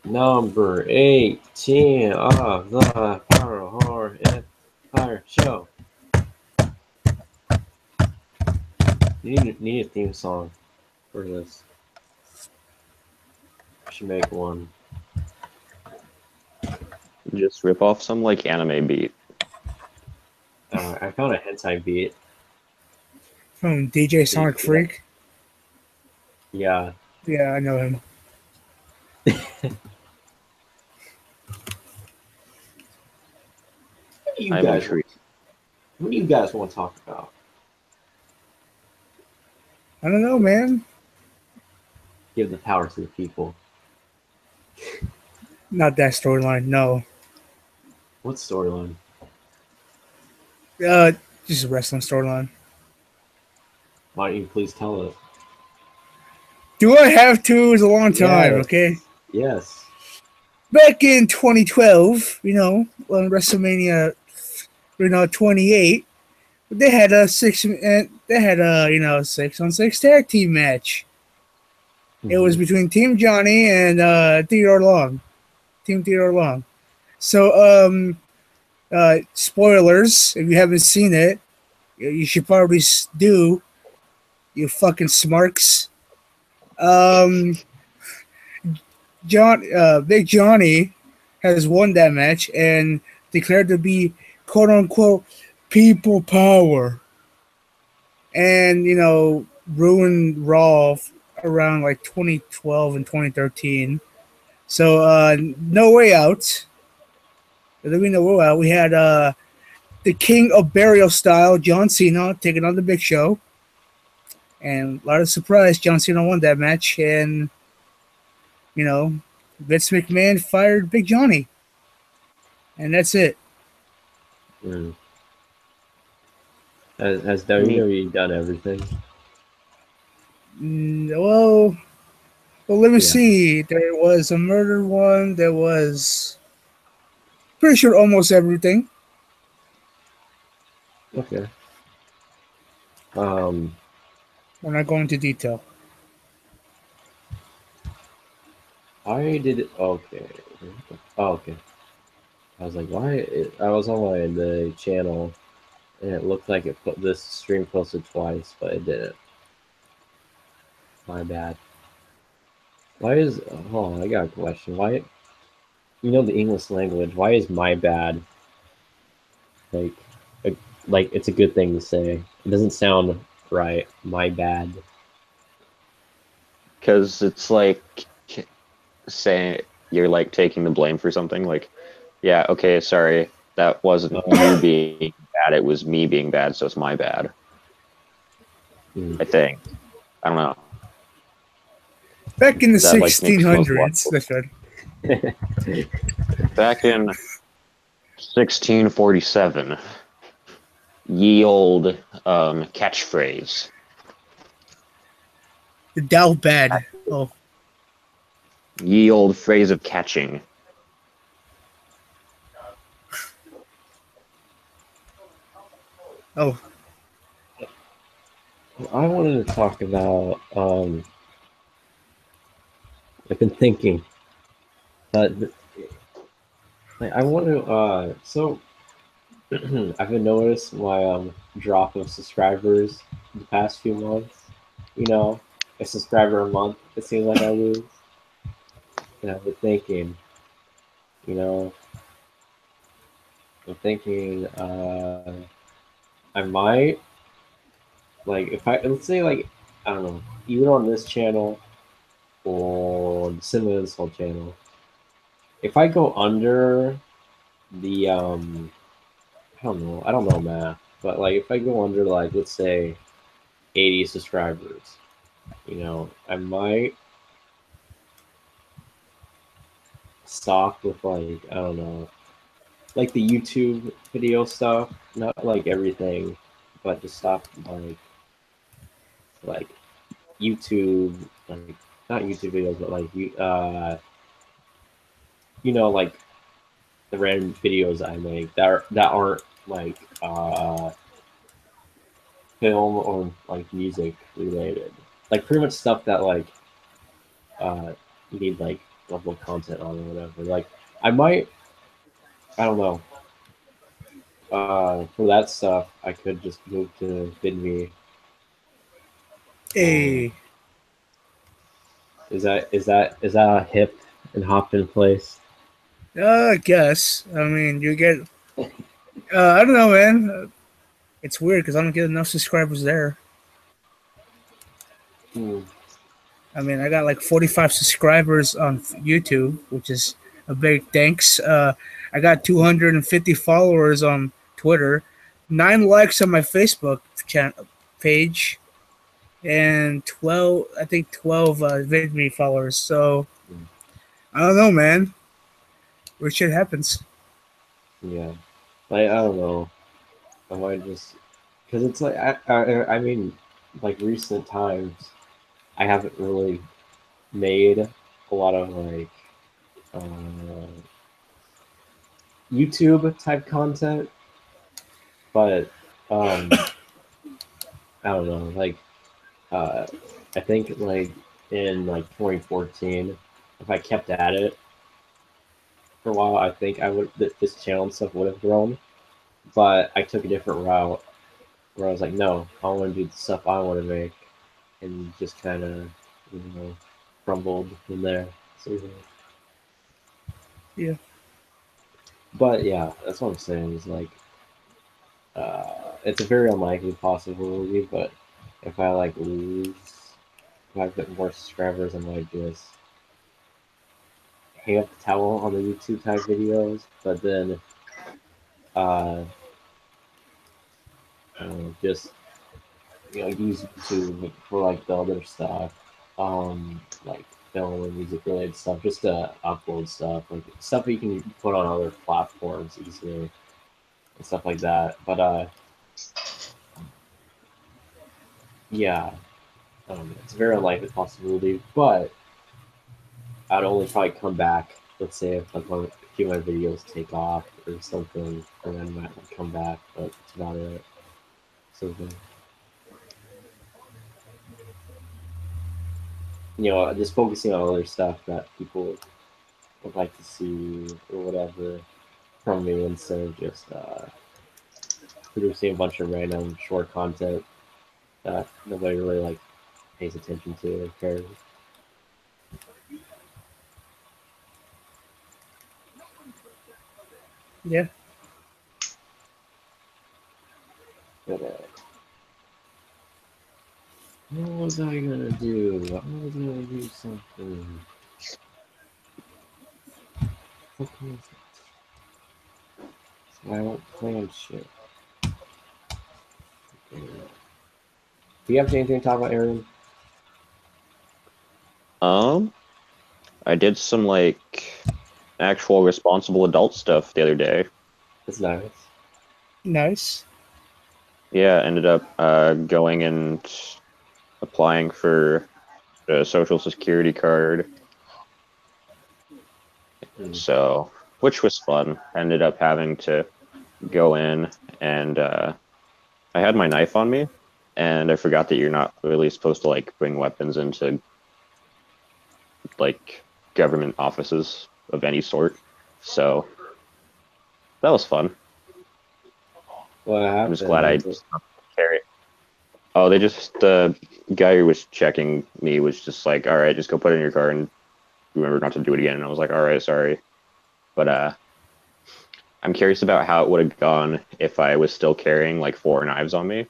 Number 18 of the Pyrohork Empire Show. Need a theme song for this. I should make one. Just rip off some like anime beat. I found a hentai beat. From DJ Sonic Freak? Yeah. Yeah, I know him. What do you guys want to talk about? I don't know, man. Give the power to the people. Not that storyline, no. What storyline? Just a wrestling storyline. Why don't you please tell it? Do I have to? It's a long time, Yes. okay? Yes. Back in 2012, on WrestleMania, 28, they had a 6-on-6 tag team match. Mm-hmm. It was between Team Johnny and Theodore Long. Team Theodore Long. So, spoilers, if you haven't seen it, you should probably do, you fucking smarks. Big Johnny has won that match and declared to be quote unquote people power, and ruined Raw around like 2012 and 2013. So no way out. There'll be no way out. We had the King of Burial Style, John Cena, taking on the Big Show, and a lot of surprise, John Cena won that match, and Vince McMahon fired Big Johnny. And that's it. Mm. Has WWE done everything? Well, let me see. There was a murder one. There was pretty sure almost everything. Okay. We're not going into detail. I did it. Okay. Oh, okay. I was like, why? I was on the channel, and it looked like it put this stream posted twice, but it didn't. My bad. Why is? Oh, I got a question. Why? The English language. Why is my bad? Like it's a good thing to say. It doesn't sound right. My bad. Because it's like saying you're like taking the blame for something. Like, yeah, okay, sorry, that wasn't you being bad. It was me being bad, so it's my bad. I think. I don't know. Back in the 1600s, that's right. Back in 1647, ye old catchphrase. The Dow bad. Oh. Ye old phrase of catching. Oh. I wanted to talk about I've been thinking I want to so I've been noticed my drop of subscribers the past few months. A subscriber a month, it seems like I lose. And I've been thinking, I'm thinking I might, if let's say, I don't know, even on this channel or the Cinema Install channel, if I go under the, I don't know math, but if I go under, let's say 80 subscribers, I might stop with I don't know, the YouTube video stuff, not everything, but just stop YouTube, not YouTube videos, but the random videos I make that aren't film or music related, pretty much stuff that you need upload content on or whatever. Like I might, I don't know. For that stuff, I could just move to VidMe. Hey, Is that a hip and hop in place? I guess. I mean, you get. I don't know, man. It's weird because I don't get enough subscribers there. Hmm. I mean, I got like 45 subscribers on YouTube, which is a big thanks. I got 250 followers on Twitter, 9 likes on my Facebook page, and 12, I think 12 VidMe followers. So I don't know, man. Where shit happens. Yeah, like I don't know. I might just because it's like I mean, like recent times, I haven't really made a lot of like uh, YouTube type content, but I don't know. Like uh, I think like in like 2014, if I kept at it for a while, I think I would this channel and stuff would have grown. But I took a different route where I was like, no, I want to do the stuff I want to make, and just kind of you know crumbled from there. So, Yeah. but yeah, that's what I'm saying. Is like it's a very unlikely possibility, but if I like lose 5 bit more subscribers, I might just hang up the towel on the YouTube type videos. But then, uh, just use YouTube for like the other stuff, like film and music related stuff, just to upload stuff, like stuff that you can put on other platforms easily and stuff like that. But yeah, it's a very unlikely possibility, but I'd only probably come back. Let's say if like a few of my videos take off or something, and then I might come back. But that's about it. So just focusing on other stuff that people would like to see or whatever from me instead of just producing a bunch of random short content that nobody really like pays attention to or cares. Yeah. But what was I gonna do? I was gonna do something. What was it? So I don't plan shit. Do you have anything to talk about, Aaron? Um, I did some like actual responsible adult stuff the other day. That's nice. Nice. Yeah, ended up going and applying for a social security card. Mm. So, which was fun. Ended up having to go in and I had my knife on me, and I forgot that you're not really supposed to like bring weapons into like government offices of any sort. So that was fun. What I'm just glad I happened? just carry. Oh, they just the guy who was checking me was just like, "All right, just go put it in your car and remember not to do it again." And I was like, "All right, sorry." But I'm curious about how it would have gone if I was still carrying like 4 knives on me,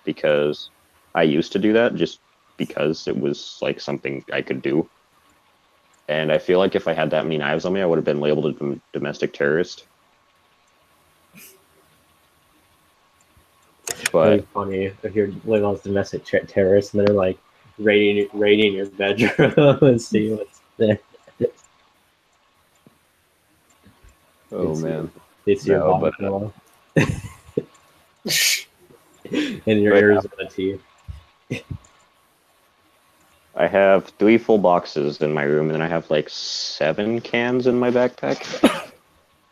because I used to do that just because it was like something I could do. And I feel like if I had that many knives on me, I would have been labeled a domestic terrorist. It'd But be funny if you're living on domestic terrorists and they're like raiding your bedroom and see what's there. oh It's your man, it's your no. body But pillow and your right now Arizona tea. I have 3 full boxes in my room, and then I have like 7 cans in my backpack.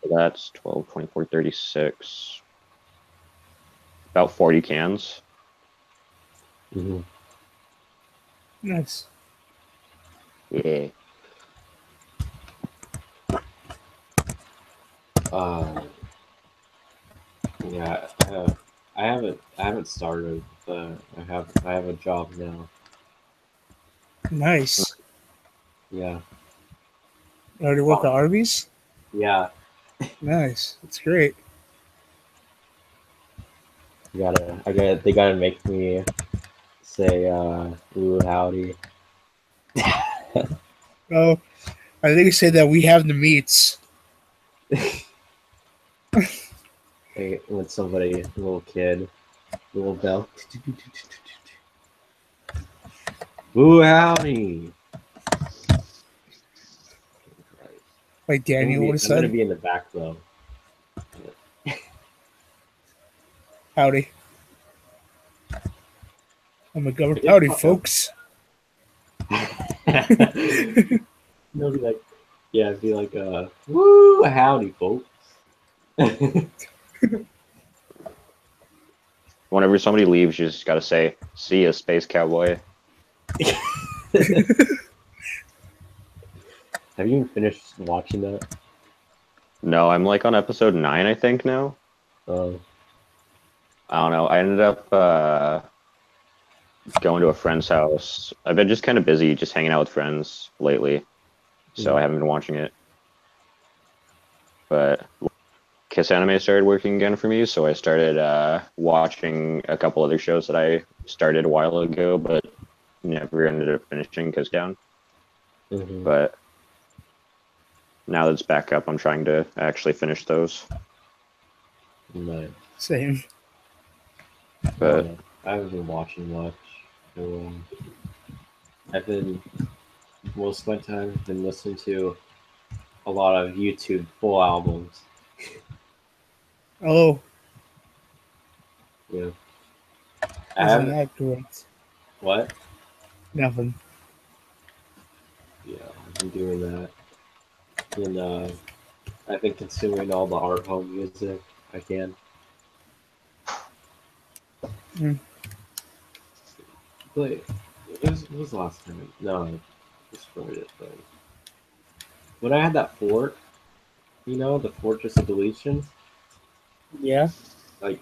So that's 12, 24, 36, about 40 cans. Mm-hmm. Nice. Yeah. Um, yeah, I haven't started, but I have a job now. Nice. Yeah, You already work at Arby's? yeah. Nice. That's great. They gotta make me say, ooh, howdy. Oh, I think you said that we have the meats. Hey, when somebody, a little kid, little bell. Ooh, howdy. Like Daniel would have I'm gonna said. be in the back though. Howdy. Oh my god. I did Howdy, fuck up. folks. They'll be like, yeah, it'd be like, woo, howdy, folks. Whenever somebody leaves, you just gotta say, "See ya, space cowboy." Have you even finished watching that? No, I'm like on episode 9, I think now. Uh, I don't know. I ended up going to a friend's house. I've been just kind of busy, just hanging out with friends lately, so I haven't been watching it. But Kiss Anime started working again for me, so I started watching a couple other shows that I started a while ago, but never ended up finishing because down. mhm. But now that it's back up, I'm trying to actually finish those. Nice. Same. But I haven't been watching much. I've been most of my time I've been listening to a lot of YouTube full albums. Oh, Yeah, I isn't haven't. that great? What? Nothing. Yeah, I've been doing that, and I've been consuming all the art home music I can. Mm. But it was the last time. No, I destroyed it. But when I had that fort, the Fortress of Deletion, Yeah. like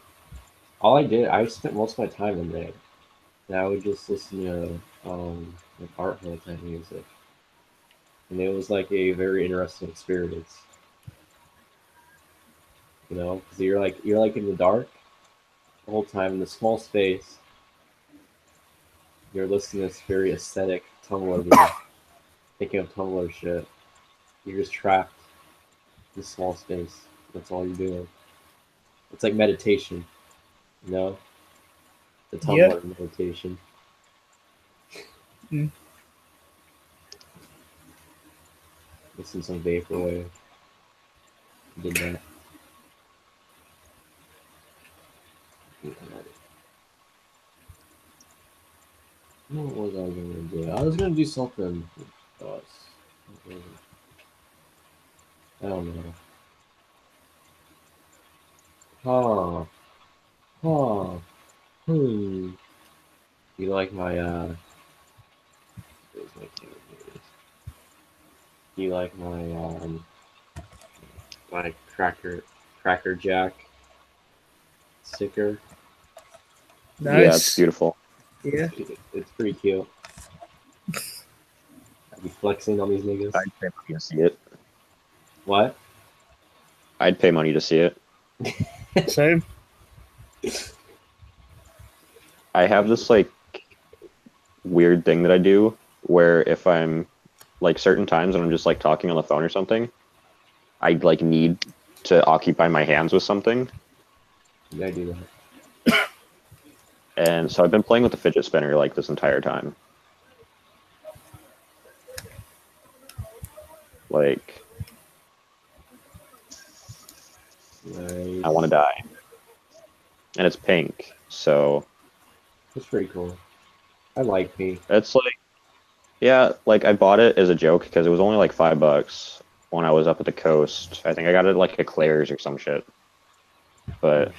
all I did, I spent most of my time in there. And I would just listen to like art home type music, and it was like a very interesting experience. Because you're like in the dark the whole time in the small space. You're listening to this very aesthetic Tumblr video, thinking of Tumblr shit. You're just trapped in a small space. That's all you're doing. It's like meditation, you know? The Yeah. Tumblr meditation. Mm. Listen to some vaporwave. Did that. What was I gonna do? I was gonna do something with us. I don't know. Huh. Huh. Hmm. You like my where's my camera? Here it is. You like my Cracker Jack sticker? yeah, it's Nice. beautiful. Yeah. It's pretty cute. I'd be flexing on these niggas. I'd pay money to see it. What? I'd pay money to see it. Same. I have this like weird thing that I do where if I'm like certain times when I'm just like talking on the phone or something, I like need to occupy my hands with something. Yeah, I do that. And so I've been playing with the fidget spinner like this entire time. Like Nice. I want to die. And it's pink. So That's pretty cool. I like pink. it's like yeah, like I bought it as a joke because it was only like $5 when I was up at the coast. I think I got it like at Claire's or some shit. But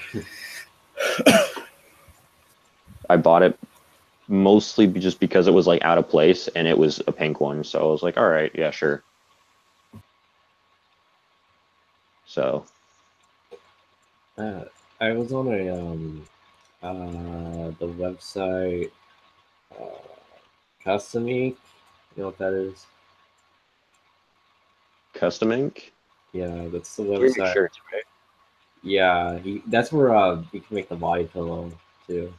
I bought it mostly just because it was like out of place and it was a pink one. So I was like, all right, yeah, sure. So Uh, I was on a the website uh, Custom Ink. You know what that is? Custom ink? Yeah, that's the You make website. shirts, right? Yeah, that's where you can make the body pillow too.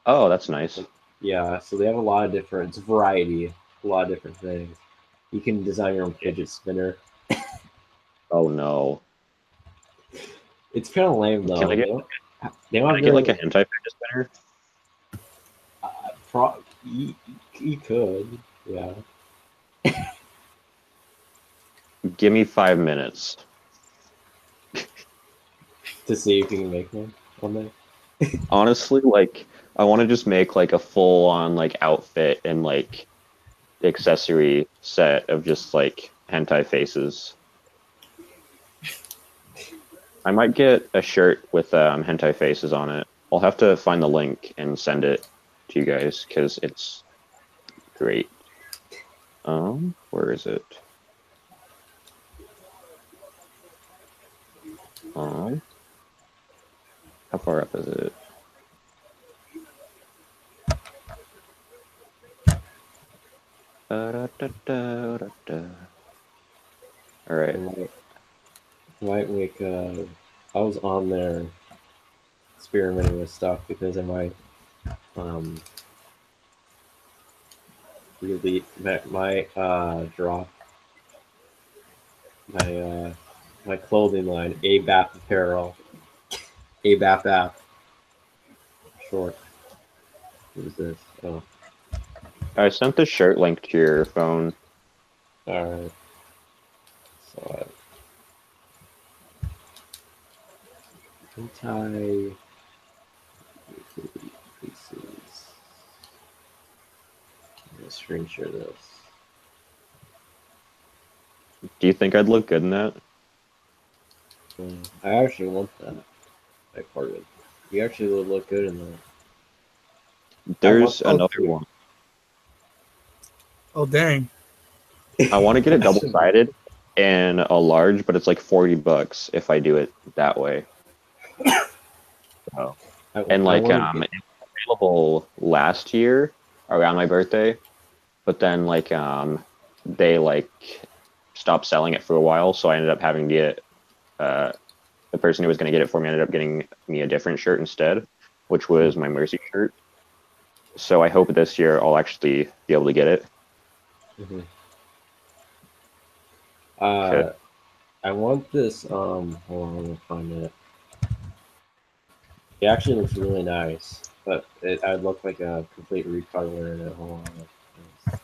Oh, that's nice. Yeah, so they have a lot of different, it's a variety, a lot of different things. You can design your own fidget spinner. Oh no. It's kind of lame Can though. I get They don't can have I get like really. a hentai fidget spinner? You could, yeah, Give me 5 minutes. to see if you can make one day. Honestly, like I want to just make like a full on like outfit and like accessory set of just like hentai faces. I might get a shirt with hentai faces on it. I'll have to find the link and send it to you guys because it's great. Where is it? Um, how far up is it? Da-da-da-da-da-da. All I right. might make. I was on there experimenting with stuff because I might um really my drop my my clothing line, ABAP apparel, ABAP app short. What is this? Oh, I sent the shirt link to your phone. all right. So hentai pieces. I'm gonna screen share this. Do you think I'd look good in that? I actually want that. I farted. You actually would look good in that. I want There's that Oh, another too. one. oh, dang. I want to get it double sided and a large, but it's like $40 if I do it that way. Oh. And I like want to get. it was available last year around my birthday, but then like they like stopped selling it for a while, so I ended up having to get uh the person who was going to get it for me ended up getting me a different shirt instead, which was my Mercy shirt. So I hope this year I'll actually be able to get it. Mhm. Okay. Uh, I want this. Hold on, I'm gonna find it. It actually looks really nice, but I'd look like a complete retard wearing it. Hold on.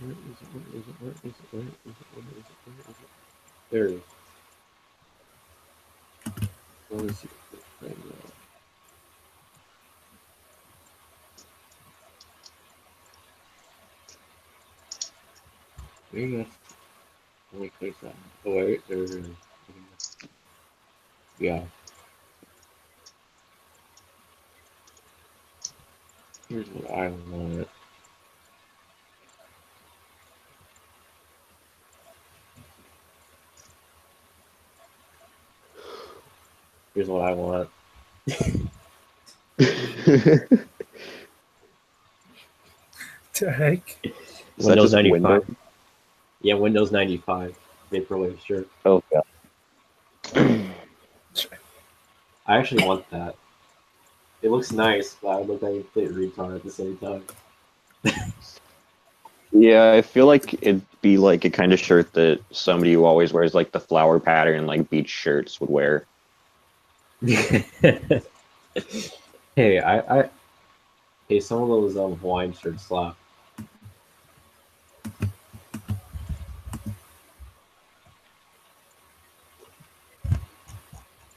Where is it? Where is it? Where is it? Where is it? Where is it? Where is it? There it is. What is it? Maybe that's. Let me click that. Oh wait, there it is. Yeah. Here's what I want. Here's what I want. Is The heck? that Windows just Windows? 95. Yeah, Windows 95. Vaporwave shirt. Oh god. I actually want that. It looks nice, but I look like a complete retard at the same time. Yeah, I feel like it'd be like a kind of shirt that somebody who always wears like the flower pattern like beach shirts would wear. Hey, hey, some of those Hawaiian shirts slap.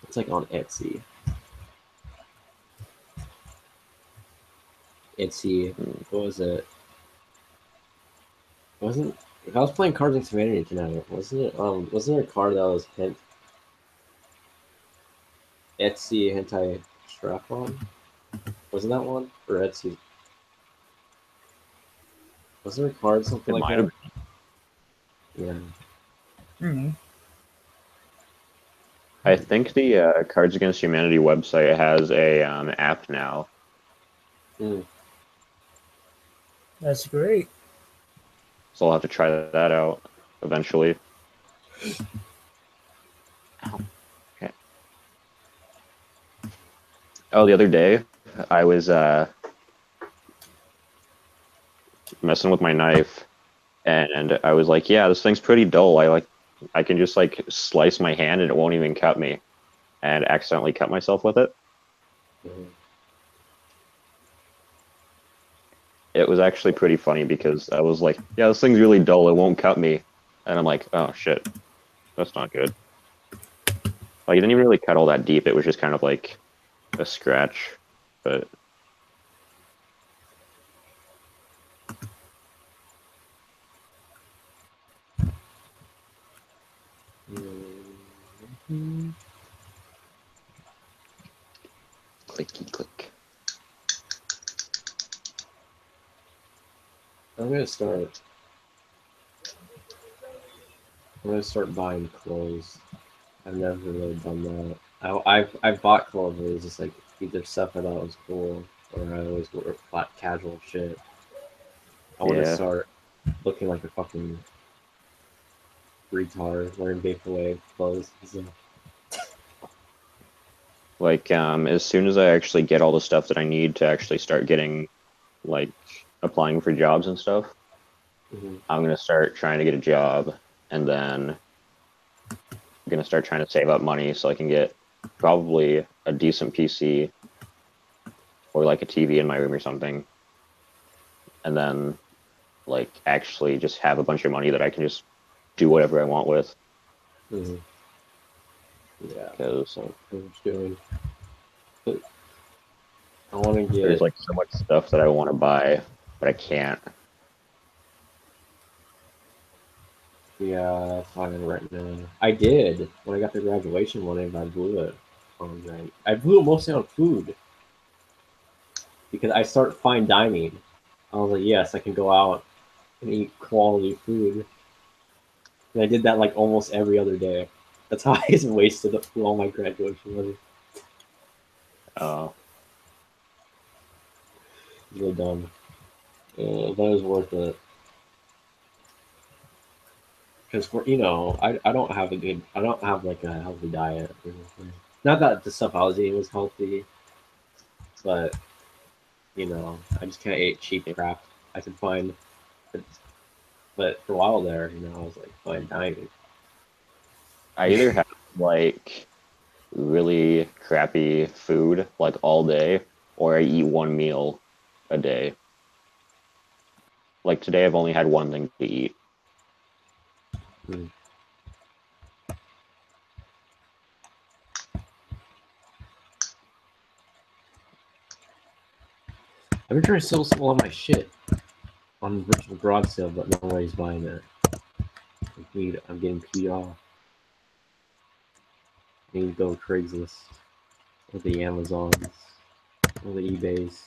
It's like on Etsy. Etsy. What was it? Wasn't if I was playing Cards Against Humanity tonight? Wasn't it? Wasn't there a card that was Etsy hentai strap on? Wasn't that one or Etsy? Was there a card something It like might that? have. Yeah. Hmm. I think the Cards Against Humanity website has a app now. Mm. That's great. So I'll have to try that out eventually. Ow. Okay. Oh, the other day I was messing with my knife, and I was like, "Yeah, this thing's pretty dull. I can just like slice my hand and it won't even cut me," and accidentally cut myself with it. Mhm. It was actually pretty funny because I was like, "Yeah, this thing's really dull. It won't cut me," and I'm like, "Oh shit, that's not good." Like, it didn't even really cut all that deep. It was just kind of like a scratch, but Mhm. clicky click. I'm gonna start. I'm gonna start buying clothes. I've never really done that. I've bought clothes, but it's just like either stuff I thought was cool, or I always wear flat casual shit. I want to Yeah, start looking like a fucking retard wearing vaporwave clothes. So, like as soon as I actually get all the stuff that I need to actually start getting like applying for jobs and stuff, mhm. I'm gonna start trying to get a job, and then I'm gonna start trying to save up money so I can get probably a decent PC or like a TV in my room or something, and then like actually just have a bunch of money that I can just do whatever I want with. Mhm. Yeah, Because so I'm just doing. But I want to there's get. like so much stuff that I want to buy, but I can't. Yeah, fine right now. I did when I got the graduation money, but I blew it on rent. I blew it mostly on food because I started fine dining. I was like, yes, I can go out and eat quality food. And I did that like almost every other day. That's how I just wasted all my graduation money. Uh, Really dumb. But it was worth it. Because I don't have I don't have like a healthy diet. Or anything. Not that the stuff I was eating was healthy, but I just kind of ate cheap crap I could find. But for a while there, I was like fine dining. I either have like really crappy food like all day, or I eat one meal a day. Like today, I've only had one thing to eat. Hmm. I've been trying to sell some of my shit on virtual garage sale, but nobody's buying it. I'm getting peed off. I need to go Craigslist or the Amazons or the eBays.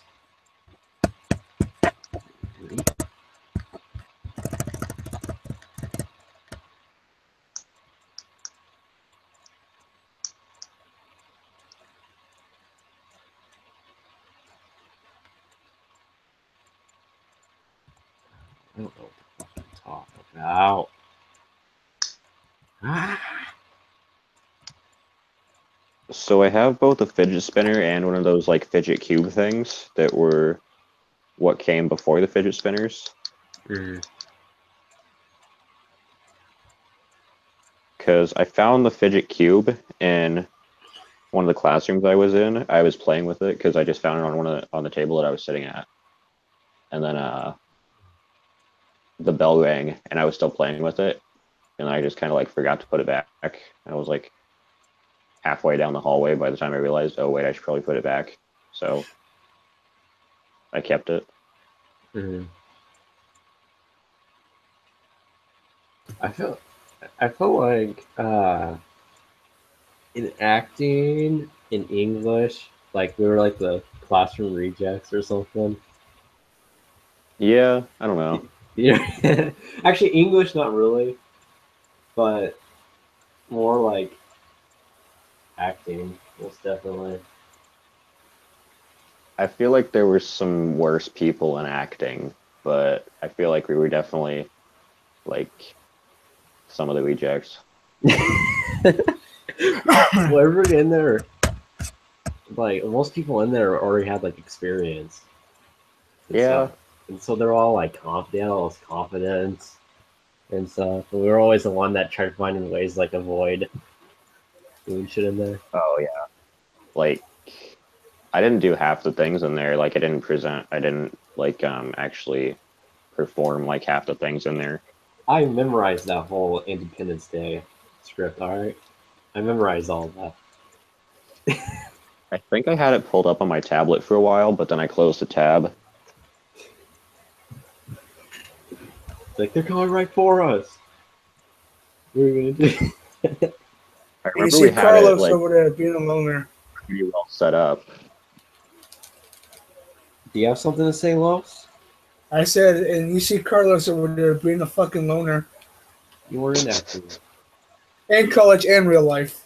I don't know what the fuck I'm talking about. Ah! So I have both a fidget spinner and one of those like fidget cube things that were what came before the fidget spinners. Mm. Because I found the fidget cube in one of the classrooms I was in. I was playing with it because I just found it on on the table that I was sitting at, and then the bell rang, and I was still playing with it, and I just kind of like forgot to put it back. I was like halfway down the hallway by the time I realized, oh wait, I should probably put it back. So I kept it. Mhm. I feel like in acting in English, like we were like the classroom rejects or something. Yeah, I don't know. Yeah, actually, English not really, but more like acting, most definitely. I feel like there were some worse people in acting, but I feel like we were definitely like some of the rejects. Well, everybody in there, like most people in there already had like experience and Yeah, stuff, and so they're all like they had all this confidence and stuff. But we were always the one that tried finding ways like avoid doing shit in there. oh yeah. Like I didn't do half the things in there. Like I didn't like actually perform like half the things in there. I memorized that whole Independence Day script. All right, I memorized all of that. I think I had it pulled up on my tablet for a while, but then I closed the tab. It's like they're coming right for us. What are we gonna do? I And you remember see we had it Carlos like over there being a loner. pretty well set up. Do you have something to say, Los? I said, and you see Carlos over there being a fucking loner You weren't in acting. in college and real life.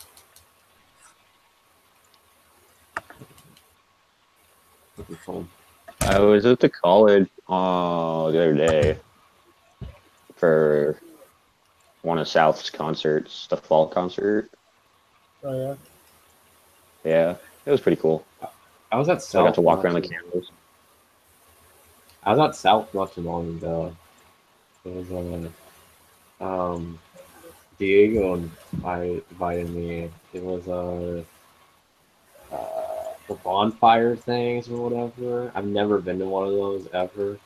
With your phone. I was at the college the other day for one of South's concerts, the fall concert. Oh yeah. Yeah, it was pretty cool. I was at So I got to South walk not around the too. campus. I was at South not too long ago. It was Diego and I invited me. It was the bonfire things or whatever. I've never been to one of those ever,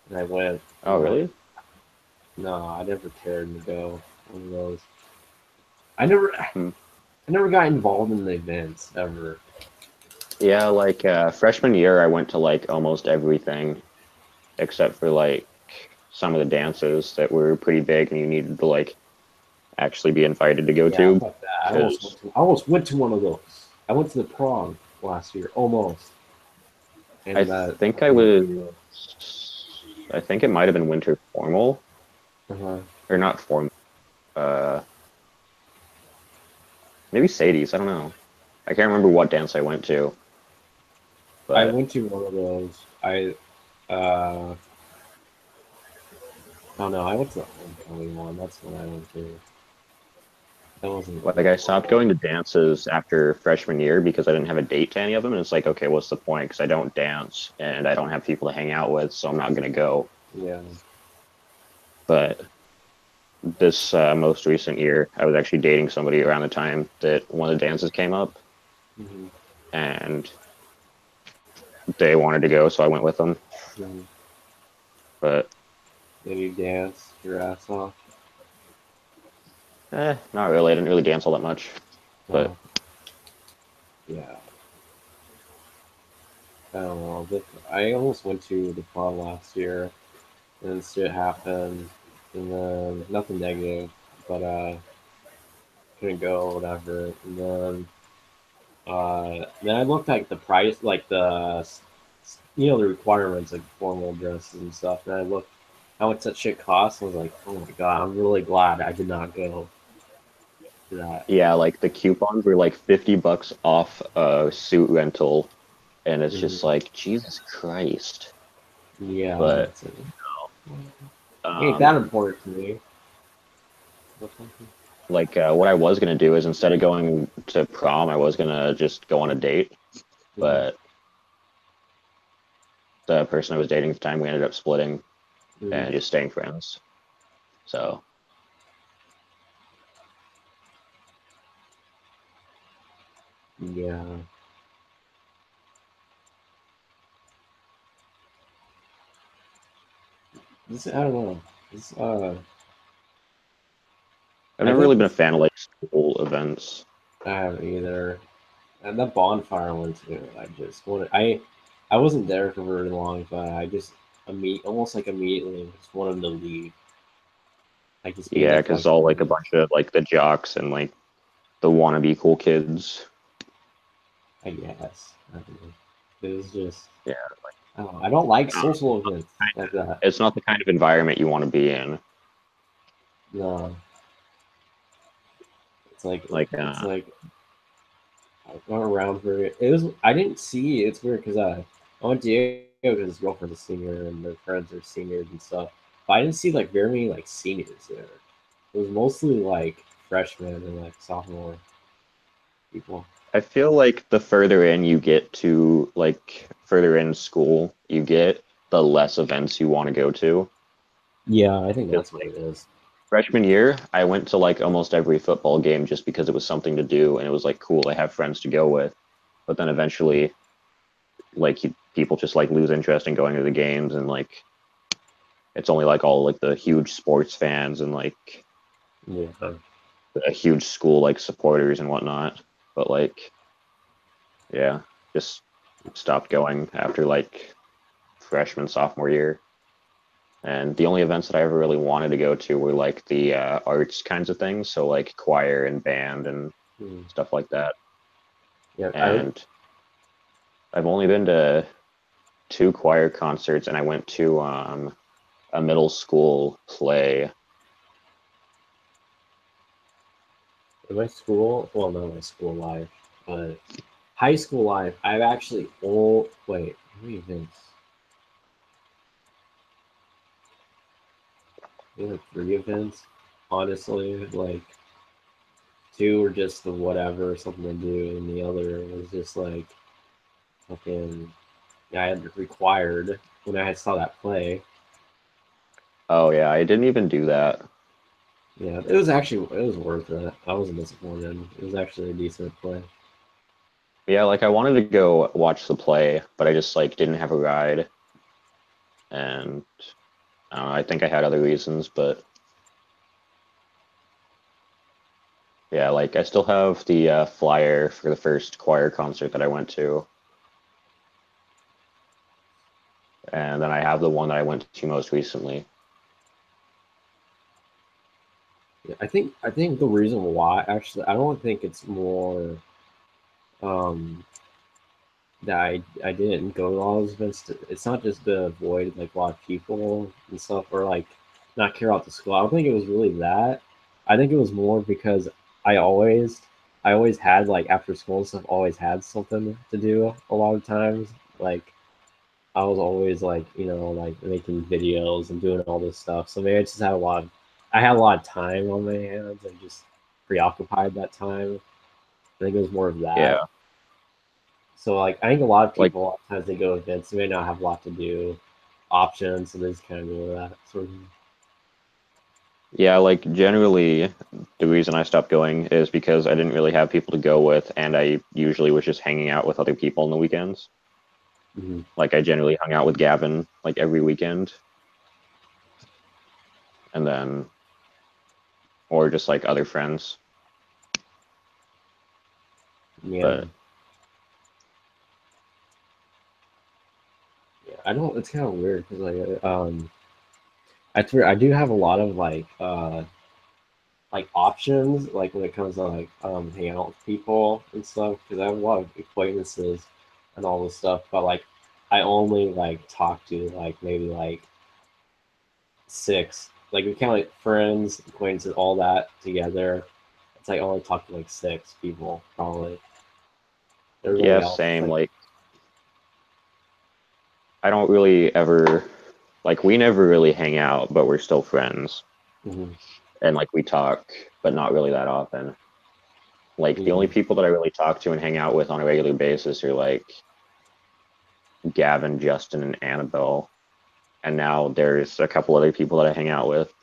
and I went. Oh, really? No, I never cared to go one of those. Hmm. I never got involved in the events ever. Yeah, like freshman year, I went to like almost everything except for like some of the dances that were pretty big and you needed to like actually be invited to go Yeah, to. fuck that. Because I almost went to one of those. I went to the prom last year, almost. I And think I was, I think it might have been winter formal uh or not formal. Uh, maybe Sadie's. I don't know. I can't remember what dance I went to, I but went to one of those. Uh, oh no, I went to the homecoming one. That's what I went to. That wasn't like the I stopped formal. going to dances after freshman year because I didn't have a date to any of them, and it's like, okay, what's the point? Because I don't dance and I don't have people to hang out with, so I'm not gonna go. Yeah. But this most recent year, I was actually dating somebody around the time that one of the dances came up, Mm-hmm. and they wanted to go, so I went with them. Mm-hmm. But Did you dance your ass off? not really. I didn't really dance all that much. But No. Yeah. I don't know. I almost went to the prom last year, and then shit happened, and then nothing negative, but couldn't go or whatever. And then I looked at the price, like the requirements, like formal dresses and stuff. And I looked how much that shit costs. I was like, oh my god, I'm really glad I did not go to that. yeah, like the coupons were like $50 off a suit rental, and it's just Mhm. like Jesus Christ. Yeah, But it ain't that um, important to me. like what I was gonna do is instead of going to prom, I was gonna just go on a date. Mhm. But the person I was dating at the time, we ended up splitting Mhm. and just staying friends. So Yeah, I don't know. This, I've I never think really been a this, fan of like school events. I haven't either. And that bonfire one too. I just wanted. I wasn't there for very long, but I just almost like immediately just wanted to leave. Like just being Yeah, there for because like all 20 like a minutes. bunch of like the jocks and like the wannabe cool kids. I guess. I don't know. It was just Yeah, I don't know. I don't like I don't know. social events like that. It's not the kind of environment you want to be in. No. It's like Like, it's like I went around for it. It was I didn't see it's weird because I went to Diego because his girlfriend's a senior and their friends are seniors and stuff. But I didn't see like very many like seniors there. It was mostly like freshmen and like sophomore people. I feel like the further in you get to like further in school you get, the less events you want to go to. Yeah, I think Just that's what it is. freshman year, I went to like almost every football game just because it was something to do and it was like cool. I have friends to go with. But then eventually, like people just like lose interest in going to the games, and like it's only like all like the huge sports fans and like Yeah. a huge school like supporters and whatnot. But like, yeah, just stopped going after like freshman sophomore year. And the only events that I ever really wanted to go to were like the arts kinds of things, so like choir and band and Hmm. stuff like that. Yeah. And I've only been to two choir concerts, and I went to a middle school play. In my school, well, not my school life, but high school life, I've actually all wait, how many events? Maybe like 3 events. Honestly, like two were just the whatever, something to do, and the other was just like fucking. I had required when I saw that play. Oh yeah, I didn't even do that. Yeah, it was worth it. I wasn't disappointed. It was actually a decent play. Yeah, like I wanted to go watch the play, but I just like didn't have a ride, and I don't know, I think I had other reasons, but yeah, like I still have the flyer for the first choir concert that I went to, and then I have the one that I went to most recently. Yeah, I think the reason why actually I don't think it's more um that I didn't go to all those events. It's not just to avoid like a lot of people and stuff, or like not care about the school. I don't think it was really that. I think it was more because I always, I always had like after school and stuff, always had something to do a lot of times. Like I was always like like making videos and doing all this stuff. So maybe I just had I had a lot of time on my hands and just preoccupied that time. I think it was more of that. Yeah, So like I think a lot of like people a lot of times they go to events, they may not have a lot to do, options, so they just kind of go with that sort of thing. yeah, like generally the reason I stopped going is because I didn't really have people to go with, and I usually was just hanging out with other people on the weekends. Mm-hmm. Like I generally hung out with Gavin like every weekend, and then or just like other friends. Yeah, But yeah. I don't. It's kind of weird because I do have a lot of like options like when it comes to like hanging out with people and stuff because I have a lot of acquaintances and all this stuff, but like I only like talk to like maybe like six. Like we count like friends, acquaintances, all that together. It's like I only talk to like six people probably. yeah, Everybody else is same. like, Like I don't really ever like we never really hang out, but we're still friends. mhm, And like we talk, but not really that often. Like the yeah, only people that I really talk to and hang out with on a regular basis are like Gavin, Justin, and Annabelle. And now there's a couple other people that I hang out with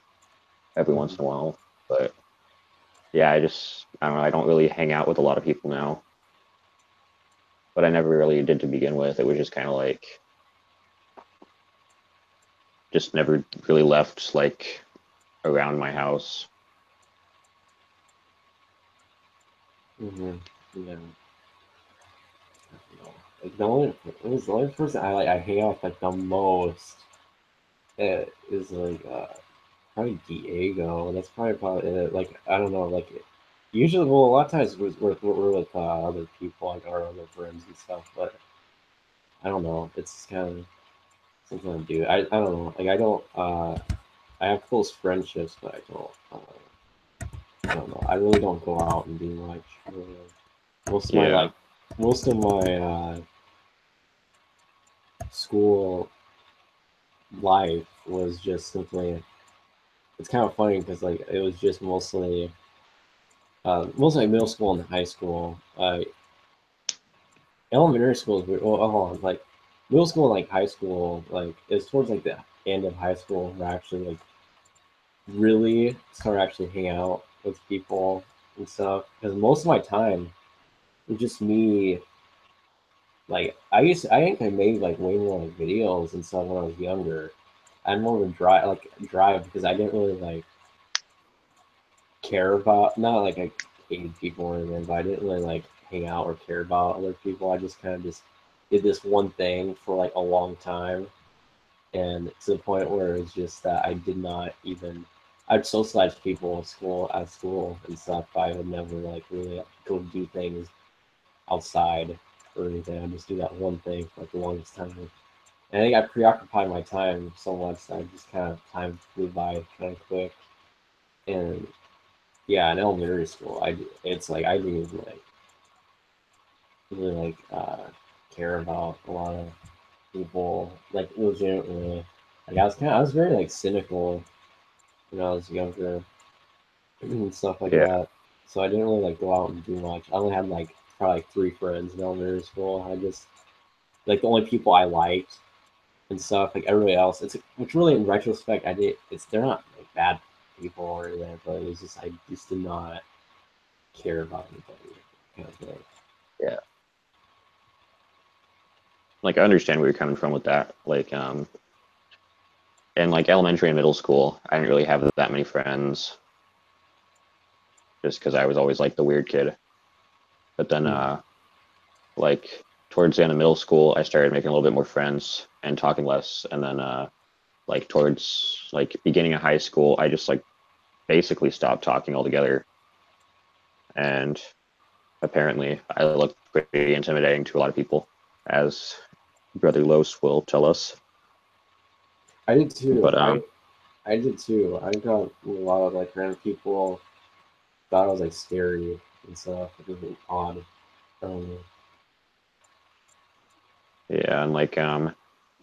every once mhm, in a while. But yeah, I don't know, I don't really hang out with a lot of people now. But I never really did to begin with. It was just kind of like just never really left like around my house. mhm, yeah. I don't know. like the only person I hang out with like the most is like probably Diego. That's probably it. Like I don't know, like usually, well, a lot of times we're with other people, like our other friends and stuff. But I don't know. It's kind of something I do. I don't know. Like I don't. I have close friendships, but I don't. I don't know. I really don't go out and do much. Really. Most of my Yeah. most of my school life was just simply. It's kind of funny because like it was just mostly middle school and high school. Elementary school is weird. Well, hold on, like middle school and like high school, like it's towards like the end of high school where I actually like really start actually hang out with people and stuff. Because most of my time was just me. Like I think I made like way more like videos and stuff when I was younger. I had more of a drive because I didn't really like care about, not like I hated people or anything, but I didn't really like hang out or care about other people. I just kind of just did this one thing for like a long time, and to the point where it's just that I did not even. I'd socialize people at school and stuff, but I would never like really go do things outside or anything. I just do that one thing for like the longest time. And I think I preoccupied my time so much that I just kind of time flew by kind of quick. And yeah, in elementary school, it's like I didn't even like really like care about a lot of people like legitimately. Like I was very like cynical when I was younger and stuff like Yeah. that. So I didn't really like go out and do much. I only had like probably like three friends in elementary school. I just like the only people I liked and stuff. Like everybody else, which really in retrospect, they're not like bad people or anything, but it was just I just did not care about anybody kind of thing. Yeah. Like I understand where you're coming from with that. Like in like elementary and middle school, I didn't really have that many friends just because I was always like the weird kid. But then like towards the end of middle school, I started making a little bit more friends and talking less. And then like towards like beginning of high school, I just like basically stopped talking altogether. And apparently I looked pretty intimidating to a lot of people, as Brother Los will tell us. I did too. But I did too. I got a lot of like random people thought I was like scary and stuff. It was like, odd. Um, yeah, and like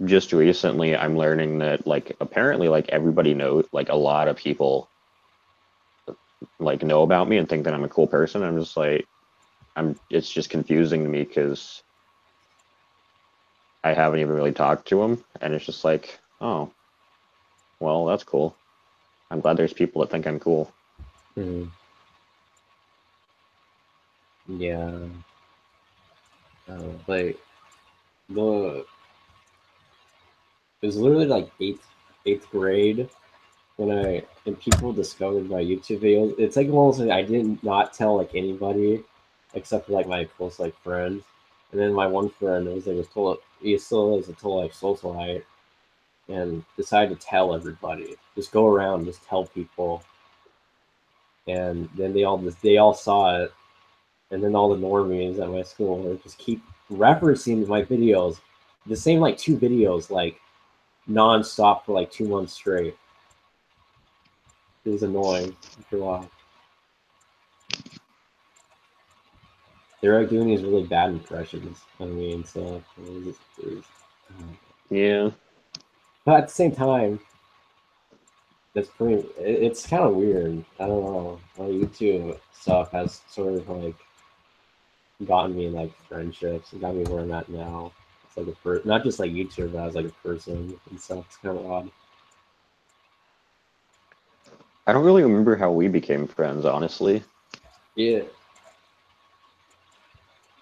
just recently I'm learning that like apparently like everybody knows, like a lot of people like know about me and think that I'm a cool person. I'm just like it's just confusing to me because I haven't even really talked to them, and it's just like, oh, well, that's cool. I'm glad there's people that think I'm cool. mhm. Yeah. Like the it was literally like eighth grade when I and people discovered my YouTube videos. It's like one of those things I did not tell like anybody except for like my close like friends. And then my one friend was total he still is a total like socialite and decided to tell everybody. Just go around, just tell people. And then they all saw it, and then all the normies at my school were just keep referencing my videos, the same like two videos like nonstop for like 2 months straight. It was annoying after a while. They're like doing these really bad impressions of me and stuff. Yeah, But at the same time, it's kind of weird. I don't know. My YouTube stuff has sort of like gotten me like friendships and got me where I'm at now. It's like not just like YouTuber, but as like a person and stuff. It's kind of odd. I don't really remember how we became friends, honestly. Yeah,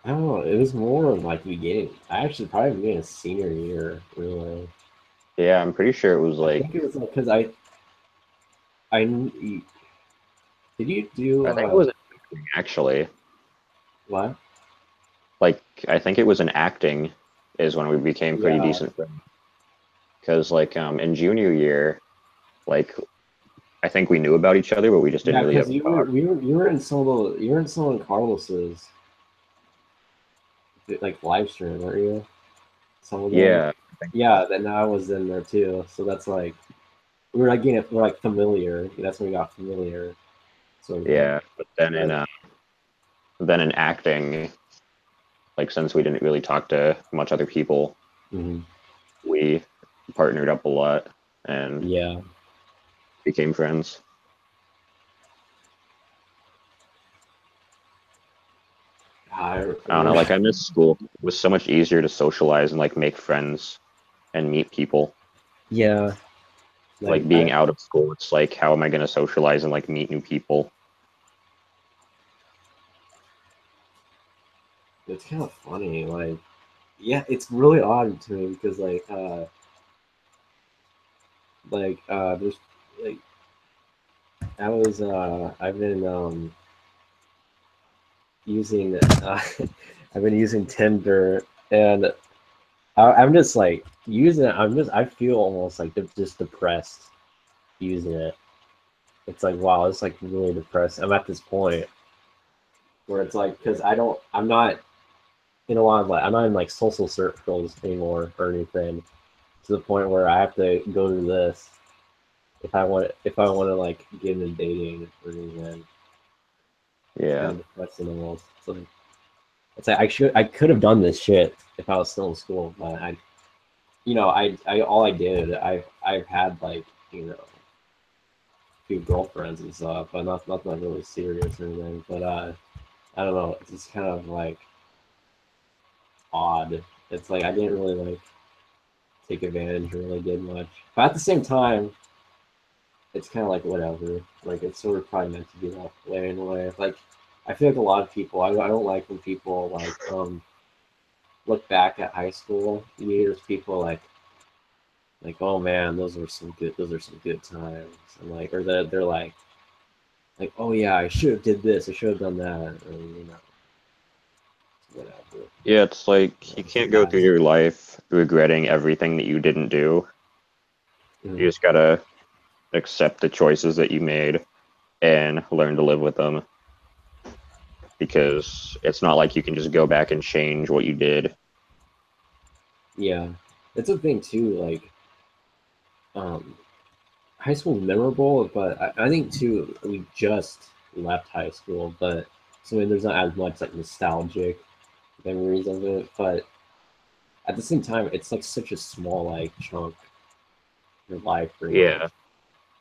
I don't know. It was more of like beginning. I actually probably began a senior year, really. Yeah, I'm pretty sure it was I like think it was because I did you do I think it was actually. what? like I think it was in acting is when we became pretty Yeah. decent friends. Because like in junior year, like I think we knew about each other, but we just didn't Yeah, really because ever talk. you were in some of Carlos's like live stream, weren't you? Some of them. Yeah, I think Yeah, so. then I was in there too. So that's like we're like familiar. That's when we got familiar. So Yeah, but then in acting, like since we didn't really talk to much other people, mhm. we partnered up a lot and Yeah. became friends. I, I don't know, like I miss school. It was so much easier to socialize and like make friends and meet people. yeah. Like Like being out of school, it's like how am I going to socialize and like meet new people? it's kind of funny. Like yeah, it's really odd to me because there's like I've been using I've been using Tinder and I'm just like using it. I feel almost like just depressed using it. It's like wow, it's like really depressed. I'm at this point where it's like because I'm not in a lot of like I'm not in like social circles anymore or anything to the point where I have to go to this if I want to like get into dating or anything. It's kind Yeah. of depressing almost. It's like I could have done this shit if I was still in school, but I all I did I've had like a few girlfriends and stuff, but nothing like really serious or anything. But I don't know, it's just kind of like odd. It's like I didn't really like take advantage or really did much. But at the same time, it's kind of like whatever. Like it's sort of probably meant to be that way in a way. Like I feel like a lot of people I don't like when people like look back at high school years. People like oh man, those are some good times. And like or they're like oh yeah, I should have did this. I should have done that. Or whatever. Yeah, it's like you It's can't go through sad. your life regretting everything that you didn't do. You Mm. just gotta accept the choices that you made and learn to live with them because it's not like you can just go back and change what you did. Yeah, it's a thing too. Like um, high school is memorable, but I think too we just left high school, but so I mean, there's not as much like nostalgic memories of it. But at the same time, it's like such a small like chunk of your life, pretty much. Yeah.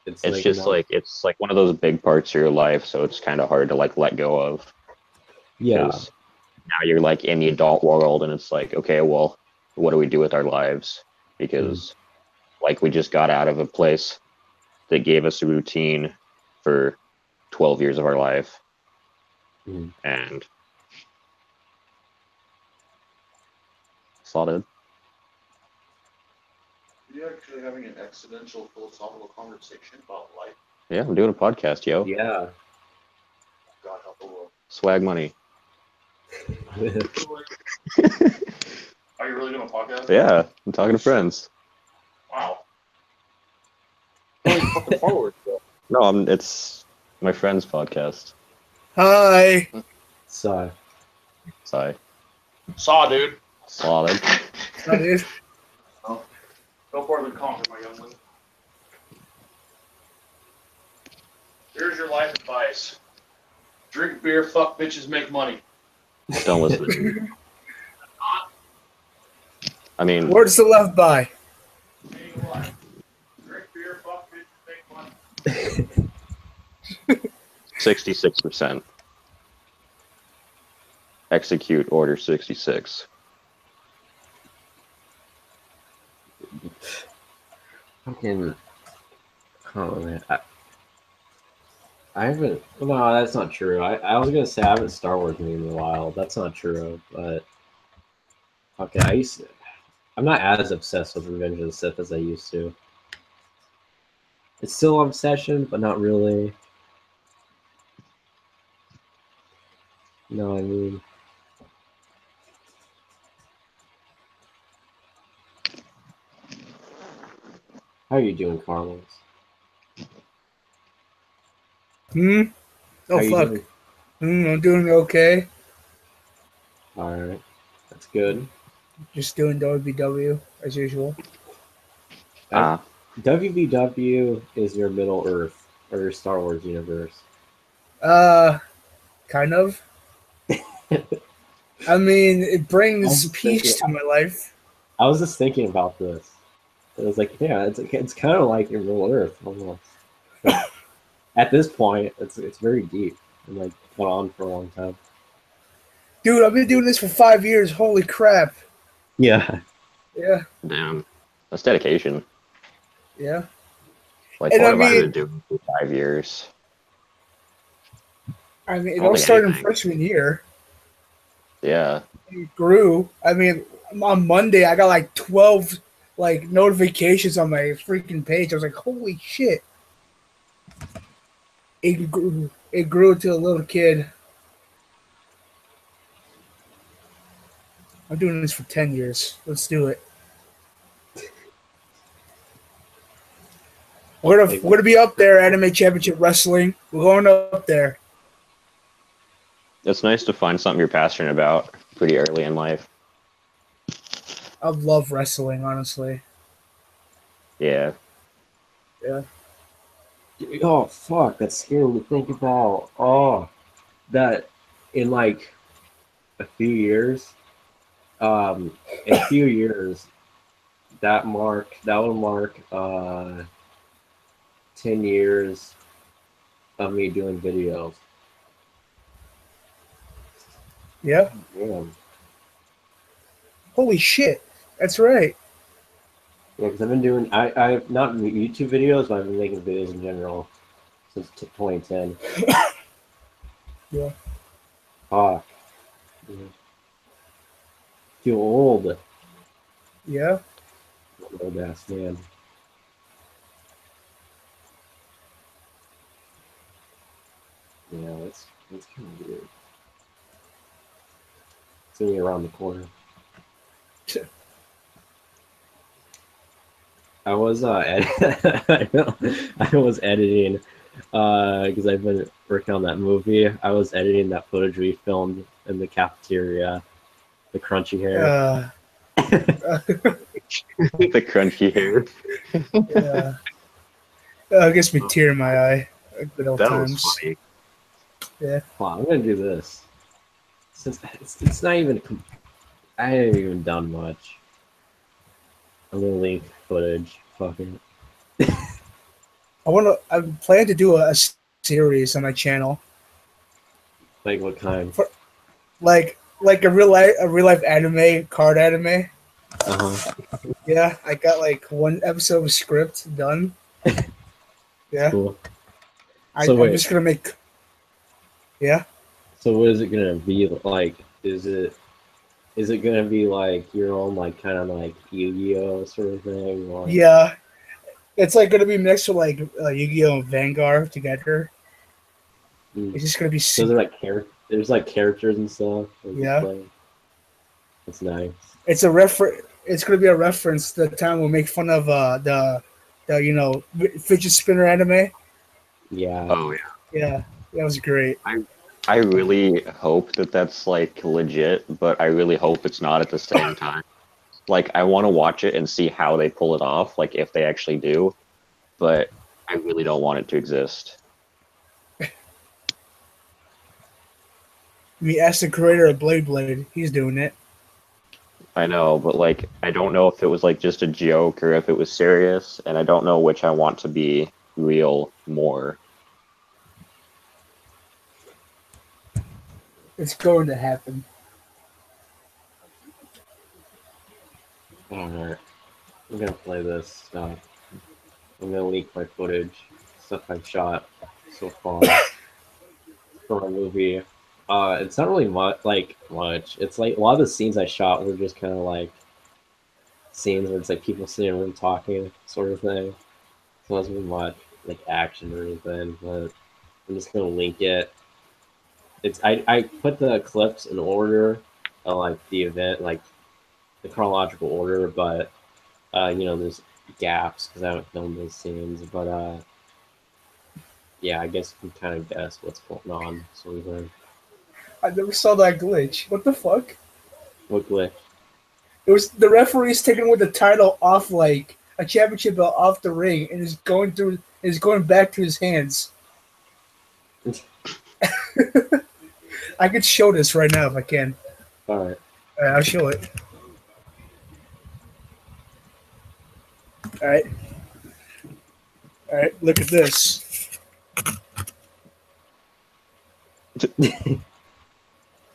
It's It's like just like it's like one of those big parts of your life, so it's kind of hard to like let go of yeah, because now you're like in the adult world and it's like, okay, well, what do we do with our lives? mm, Because like we just got out of a place that gave us a routine for 12 years of our life mm. and slotted. You're actually having an existential philosophical conversation about life. Yeah, I'm doing a podcast, yo. Yeah. God help the world. Swag money. Are you really doing a podcast? Yeah, I'm talking to friends. Wow. Holy fucking forward. No, it's my friend's podcast. Hi. So Sorry. Saw, dude. Slotted. That is. Go forth and conquer, my youngling. Here's your life advice. Drink beer, fuck bitches, make money. Don't listen to me. I mean, Words to left by. Ain't a lie. Drink beer, fuck bitches, make money. 66%. Execute order 66. fucking oh man. I haven't. No, that's not true. I was gonna say I haven't Star Wars movie in a while. That's not true. But okay, I'm not as obsessed with Revenge of the Sith as I used to. It's still an obsession, but not really. No, I mean, How are you doing, Carlos? Hmm. How Oh you fuck. doing? I'm doing okay. All right, that's good. Just doing WBW as usual. Ah, WVW is your Middle Earth or your Star Wars universe. Uh, kind of. I mean, it I was brings just thinking. peace to my life. I was just thinking about this. It was like, yeah, it's kind of like your Middle Earth almost. But at this point, it's very deep and like went on for a long time. Dude, I've been doing this for 5 years. Holy crap. Yeah, Yeah, damn. That's dedication. yeah. Like, And what I have I mean, been doing for 5 years? it I don't all think started in anything. freshman year. Yeah. It grew. I mean, on Monday I got like 12 like notifications on my freaking page. I was like, holy shit. It grew. It grew to a little kid. I'm doing this for 10 years. Let's do it. We're gonna be up there, Anime Championship Wrestling. We're going up there. It's nice to find something you're passionate about pretty early in life. I love wrestling, honestly. Yeah. Yeah. oh fuck, that's scary to think about. Oh, that in like a few years, in a few years, that will mark 10 years of me doing videos. Yeah. Damn. Holy shit. That's right. Yeah, because I've been doing I've not YouTube videos, but I've been making videos in general since 2010. Yeah. Fuck. Yeah. Feel old. Yeah. Old ass man. Yeah, that's kind of weird. It's only around the corner. I was I was editing because I've been working on that movie. I was editing that footage we filmed in the cafeteria, the crunchy hair. The crunchy hair. Yeah. It gets me tear in my eye. Good old That was times. funny. Yeah. Hold on, I'm gonna do this. Since it's not even I haven't even done much. I'm gonna link footage. Fucking I plan to do a series on my channel. like what kind? Like a real life anime, card anime. Uh-huh. Yeah, I got like one episode of script done. Yeah. Cool. I'm Wait. just gonna make. Yeah. So what is it gonna be like? Is it gonna be like your own like kind of like Yu-Gi-Oh sort of thing? Or Yeah. It's like gonna be mixed with like Yu-Gi-Oh and Vanguard together. It's just gonna be so super. there's like characters and stuff. Like you Yeah. play. That's nice. It's a refer. It's gonna be a reference to the time we'll make fun of the fidget spinner anime. Yeah. Oh yeah. Yeah, that was great. I really hope that that's like legit, but I really hope it's not at the same time. Like I want to watch it and see how they pull it off, like if they actually do, but I really don't want it to exist. I mean, ask the creator of Blade Blade. He's doing it. I know, but like I don't know if it was like just a joke or if it was serious, and I don't know which I want to be real more. It's going to happen. All right. I'm gonna play this stuff. I'm gonna leak my footage, stuff I've shot so far for my movie. It's not really much. It's like a lot of the scenes I shot were just kind of like scenes where it's like people sitting in a room talking, sort of thing. So it wasn't really much like action or anything. But I'm just gonna link it. I put the clips in order of like the event, like the chronological order, but there's gaps because I haven't filmed those scenes, but yeah, I guess we can kind of guess what's going on. So we learn. I never saw that glitch. What the fuck? What glitch? It was the referee's taking with the title off, like a championship belt off the ring, and is going back to his hands. I could show this right now if I can. All right. I'll show it. All right. All right. Look at this.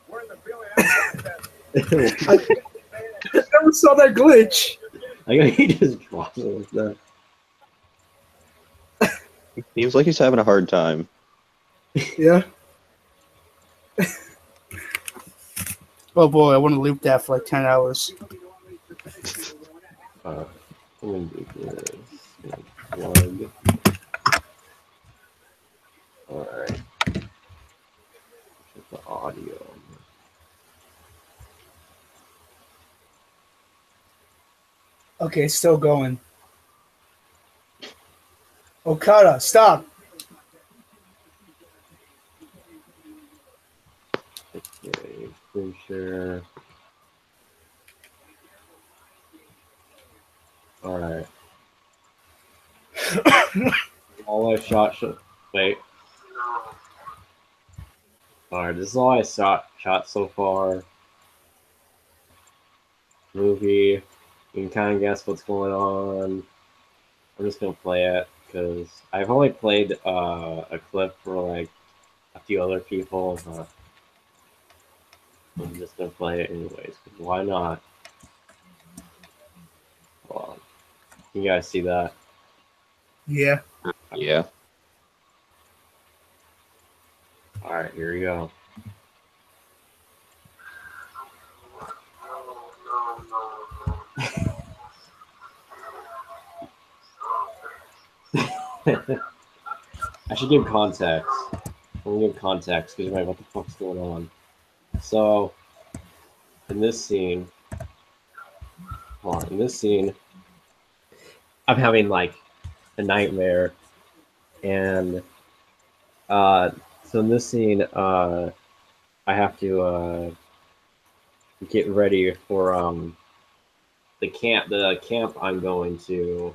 Where's the Billy Allen? I never saw that glitch. I got he just drops it like that. Seems like he's having a hard time. Yeah. Oh boy, I want to loop that for like 10 hours. I'm gonna do this. Plug. All right. Check the audio. Okay, it's still going. Okada, stop. Okay, pretty sure. All right. All I shot. Wait. All right. This is all I shot so far. Movie. You can kind of guess what's going on. I'm just gonna play it because I've only played a clip for like a few other people, but I'm just gonna play it anyways. Cause why not? Hold on. Can you guys see that? Yeah. Yeah. All right, here we go. I should give context. I'm gonna give context because you're like, what the fuck's going on? So, in this scene, I'm having like a nightmare, and so in this scene, I have to get ready for the camp I'm going to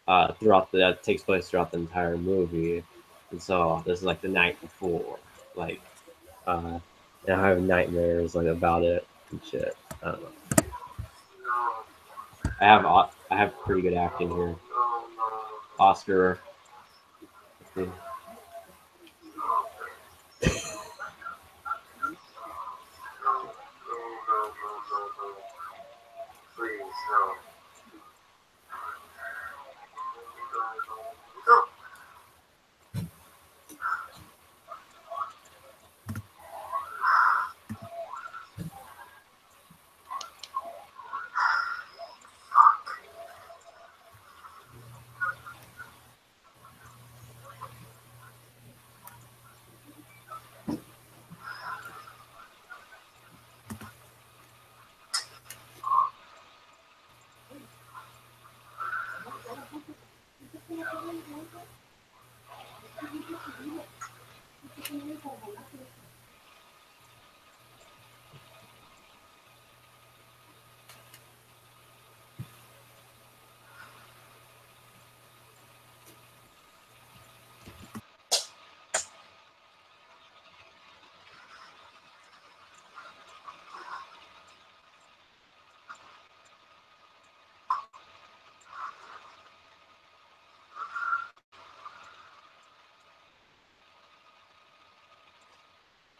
that takes place throughout the entire movie, and so this is like the night before, like, and I have nightmares like about it and shit. I don't know. I have pretty good acting here. Oscar.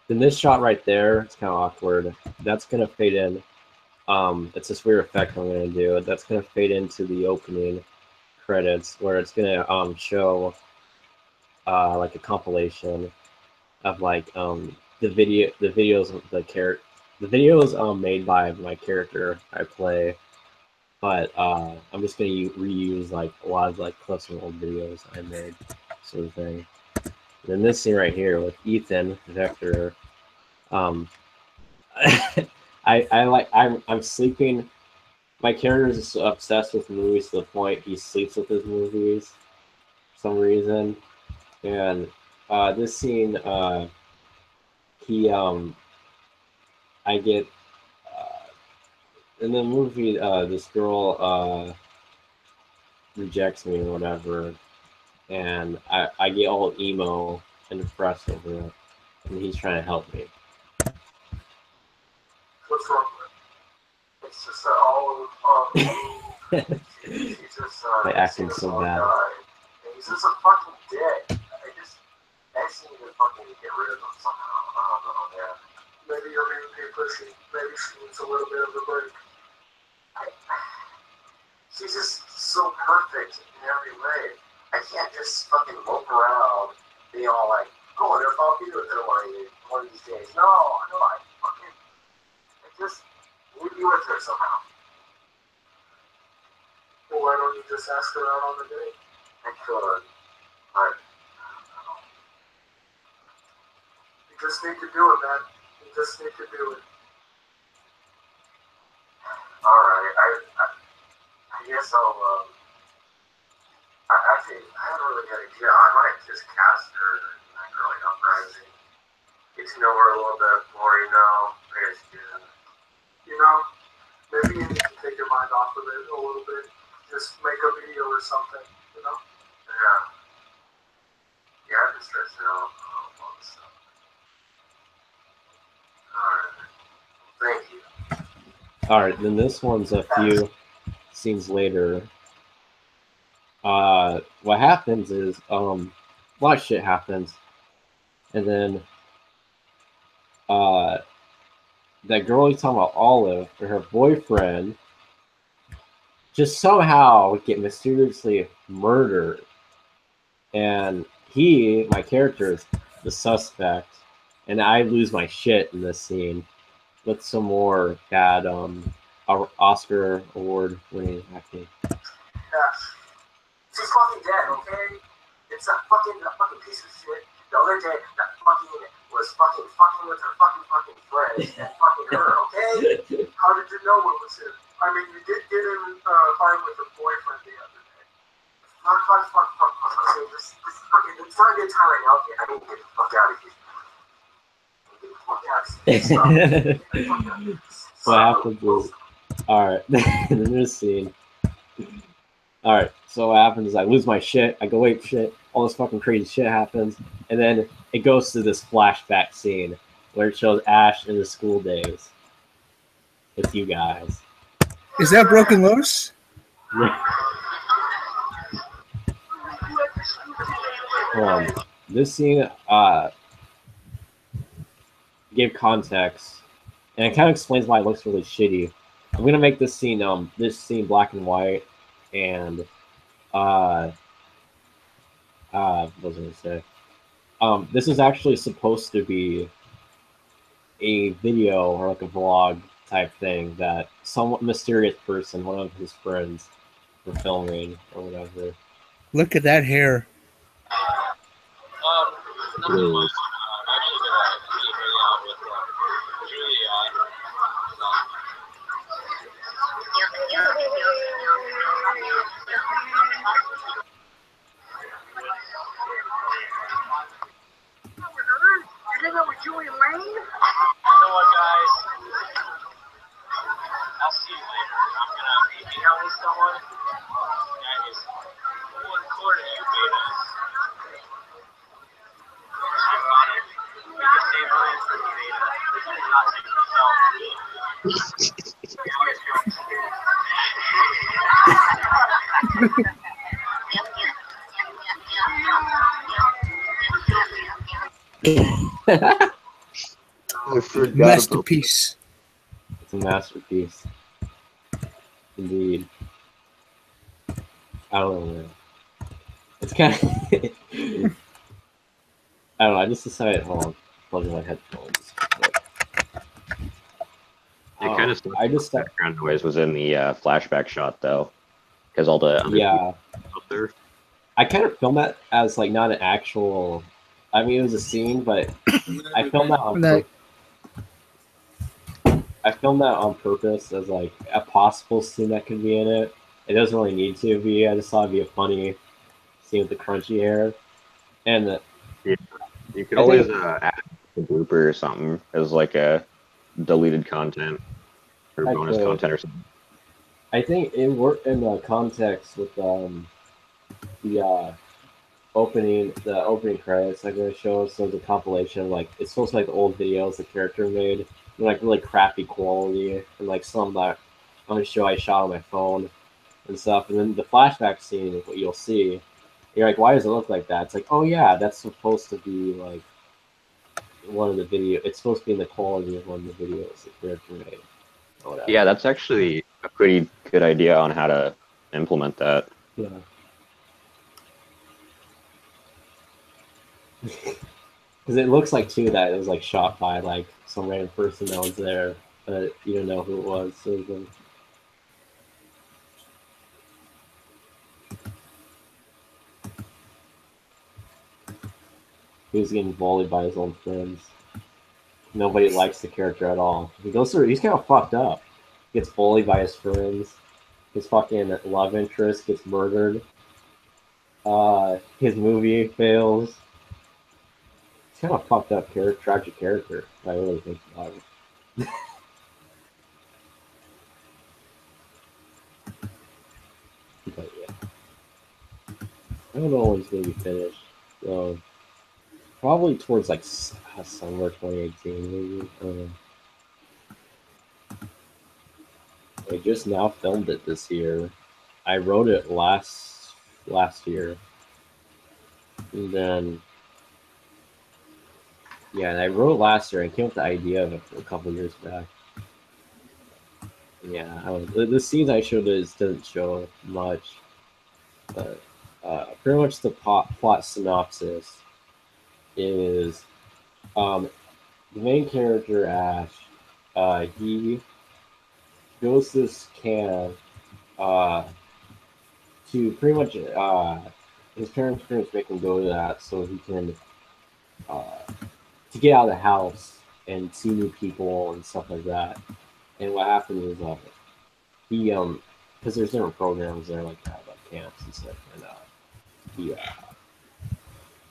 Then this shot right there, it's kind of awkward. That's gonna fade in. It's this weird effect I'm gonna do. That's gonna fade into the opening credits, where it's gonna show like a compilation of like the videos of the videos made by my character I play, but I'm just gonna reuse like a lot of like clips from old videos I made, sort of thing. And then this scene right here with Ethan Vector, I'm sleeping my character is obsessed with movies to the point he sleeps with his movies for some reason. And this scene, he I get in the movie, this girl rejects me or whatever, and I get all emo and depressed over it, and he's trying to help me. What's wrong with it? It's just that all of he's just My acting's so bad. And he's just a fucking dick. I just need to fucking get rid of him somehow. I don't know, man. Maybe you're being too pushy. Maybe she needs a little bit of a break. She's just so perfect in every way. I can't just fucking mope around, being all like, oh, if I'll be with her one of these days. No, I just need to be with her somehow. Well, why don't you just ask her out on the date? I could, but you just need to do it, man. You just need to do it. Alright, I guess I'll, actually, I haven't really got an idea. I might just cast her in that Growing Up Rising. Get to know her a little bit more, you know. I guess, yeah. You know, maybe you need to take your mind off of it a little bit. Just make a video or something, you know? Yeah. Yeah, I've been stressing out all this stuff. Alright. Thank you. Alright, then this one's a few scenes later. What happens is, a lot of shit happens. And then, that girl he's talking about, Olive, or her boyfriend, just somehow get mysteriously murdered. And he, my character, is the suspect. And I lose my shit in this scene with some more bad, Oscar award winning acting. She's fucking dead, okay? It's that fucking piece of shit. The other day, that fucking was fucking with her fucking friends and fucking her, okay? How did you know it was him? I mean, you did get in a fight with her boyfriend the other day. Fuck. Okay, this fucking, it's not a good time right now. Okay, I need to get the fuck out of here. What happens is, alright, in this scene, alright, so what happens is I lose my shit, I go ape shit, all this fucking crazy shit happens, and then it goes to this flashback scene where it shows Ash in the school days with you guys. Is that Broken Lotus? This scene gave context, and it kind of explains why it looks really shitty. I'm gonna make this scene black and white, and what was I gonna say? This is actually supposed to be a video or like a vlog type thing that some mysterious person, one of his friends, were filming or whatever. Look at that hair. Julian Lane? You know what, guys? I'll see you later. I'm gonna be telling someone that is more important to you, beta. I got it. We can save money for the beta. This is not Masterpiece. It's a masterpiece. Indeed. I don't know, man. It's kind of... I don't know, I just decided, hold on, plug in my headphones. It kind of I just background noise was in the flashback shot though, because all the other yeah. up there. I kind of filmed that as like not an actual. I mean, it was a scene, but I filmed that on. I filmed that on purpose as like a possible scene that could be in it. It doesn't really need to be. I just thought it'd be a funny scene with the crunchy hair. And Yeah. You could I always think add a blooper or something as like a deleted content or I bonus could. content or something. I think it worked in the context with the opening credits I'm gonna show. So the compilation, like it's supposed to be like the old videos the character made, like really crappy quality, and like some that I'm gonna show I shot on my phone and stuff. And then the flashback scene is what you'll see. You're like, why does it look like that? It's like, oh yeah, that's supposed to be like one of the video. It's supposed to be in the quality of one of the videos the character made, or whatever. Yeah, that's actually a pretty good idea on how to implement that. Yeah. Because it looks like too that it was like shot by like some random person that was there, but you don't know who it was. So it was, he was getting bullied by his old friends. Nobody likes the character at all. He goes through. He's kind of fucked up. Gets bullied by his friends. His fucking love interest gets murdered. His movie fails. It's kind of fucked up character, tragic character. I really think about it. But yeah, I don't know when it's gonna be finished. So probably towards like summer 2018, maybe. I don't know. I just now filmed it this year. I wrote it last year, and then yeah, and I wrote it last year. I came up with the idea of it a couple years back. Yeah, I don't, the scenes I showed is didn't show much, but pretty much the plot synopsis is the main character Ash. He goes to this camp uh, to pretty much his parents pretty much make him go to that so he can uh, to get out of the house and see new people and stuff like that. And what happens is he because there's different programs there like that, like camps and stuff, and he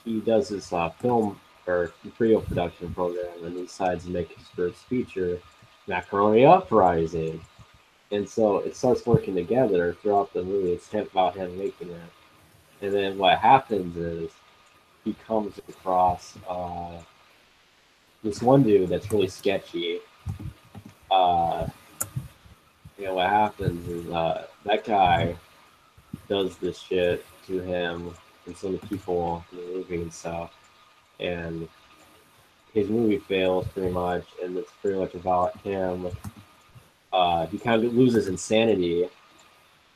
he does this film or video production program and he decides to make his first feature, Macaroni Uprising. And so it starts working together throughout the movie. It's about him making it. And then what happens is he comes across this one dude that's really sketchy. Uh, what happens is that guy does this shit to him and some of the people in the movie and stuff. And his movie fails pretty much, and it's pretty much about him. He kind of loses insanity,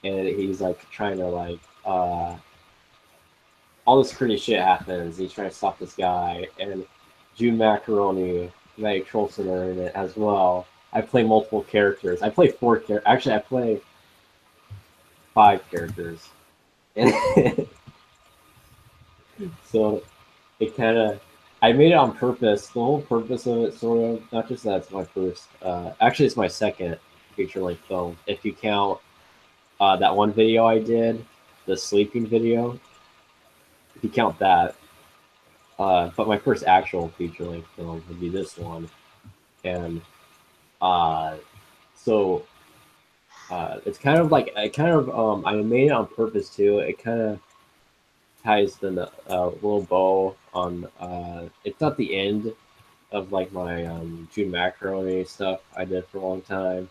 and he's like trying to like all this crazy shit happens. He's trying to stop this guy, and June Macaroni, Maggie Trolson are in it as well. I play multiple characters. I play 4 characters. Actually, I play 5 characters, and so it kind of. I made it on purpose. The whole purpose of it, sort of, not just that it's my first. Actually, it's my second feature-length film. If you count that one video I did, the sleeping video, if you count that. But my first actual feature-length film would be this one, and so it's kind of like I made it on purpose too. It kind of ties the little bow on. It's not the end of like my June Macaroni stuff I did for a long time,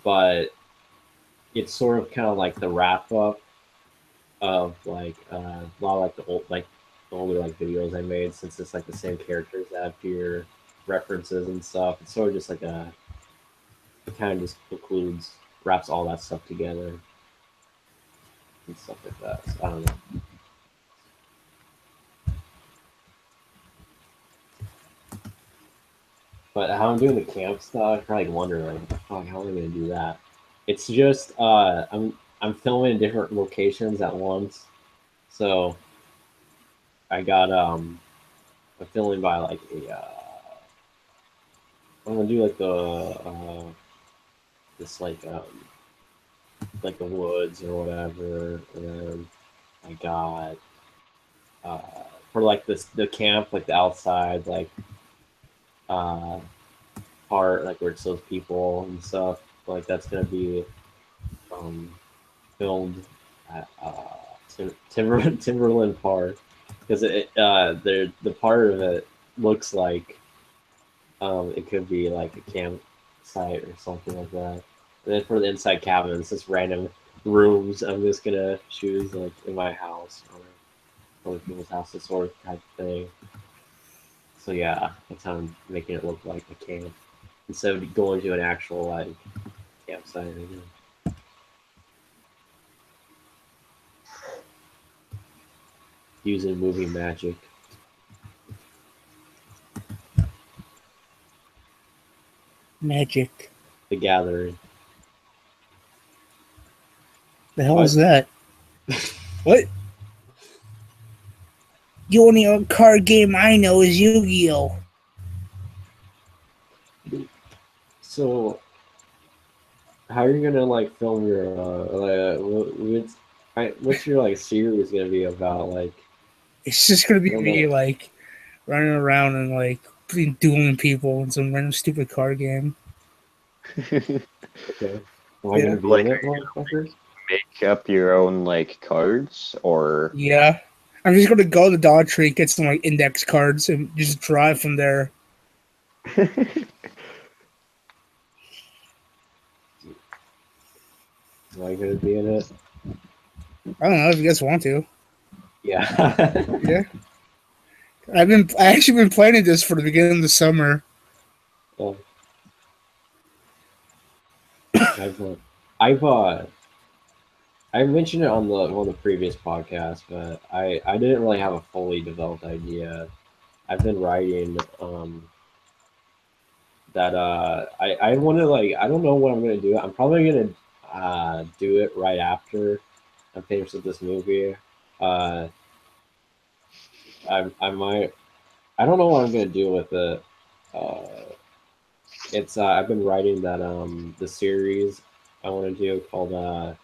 but it's sort of kind of like the wrap up of like a lot of like the older like videos I made, since it's like the same characters that appear, references and stuff. It's sort of just like it kind of just includes, wraps all that stuff together and stuff like that. So, I don't know. But how I'm doing the camp stuff, you're probably wondering like, fuck, how am I gonna do that? It's just I'm filming in different locations at once. So I got I'm filming by like a I'm gonna do like this like the woods or whatever, and then I got for like the camp, like the outside uh part, like where it shows people and stuff, like that's gonna be um filmed at Timberland Park, because the part of it looks like it could be like a campsite or something like that. And then for the inside cabins, just random rooms I'm just gonna choose like in my house or other people's houses sort of type of thing. So yeah, that's how I'm making it look like a camp instead of going to an actual like campsite. Using movie magic. Magic. The Gathering. The hell What? is that? What? The only card game I know is Yu-Gi-Oh! So, how are you gonna like film your what's your like series gonna be about? Like, It's just gonna I be don't me know. like running around and like dueling people in some random stupid card game. Okay, am I Yeah. gonna be Like, in it, motherfucker? make up your own like cards, or Yeah. I'm just gonna go to the Dollar Tree, get some like index cards, and just drive from there. Am I gonna be in it? I don't know if you guys want to. Yeah. Yeah. I actually been planning this for the beginning of the summer. Oh, I've uh, I've I mentioned it on one of the previous podcasts, but I didn't really have a fully developed idea. I've been writing that I want to like I don't know what I'm gonna do. I'm probably gonna do it right after I'm finished with this movie. Uh, I might I don't know what I'm gonna do with it. Uh, it's I've been writing that the series I want to do called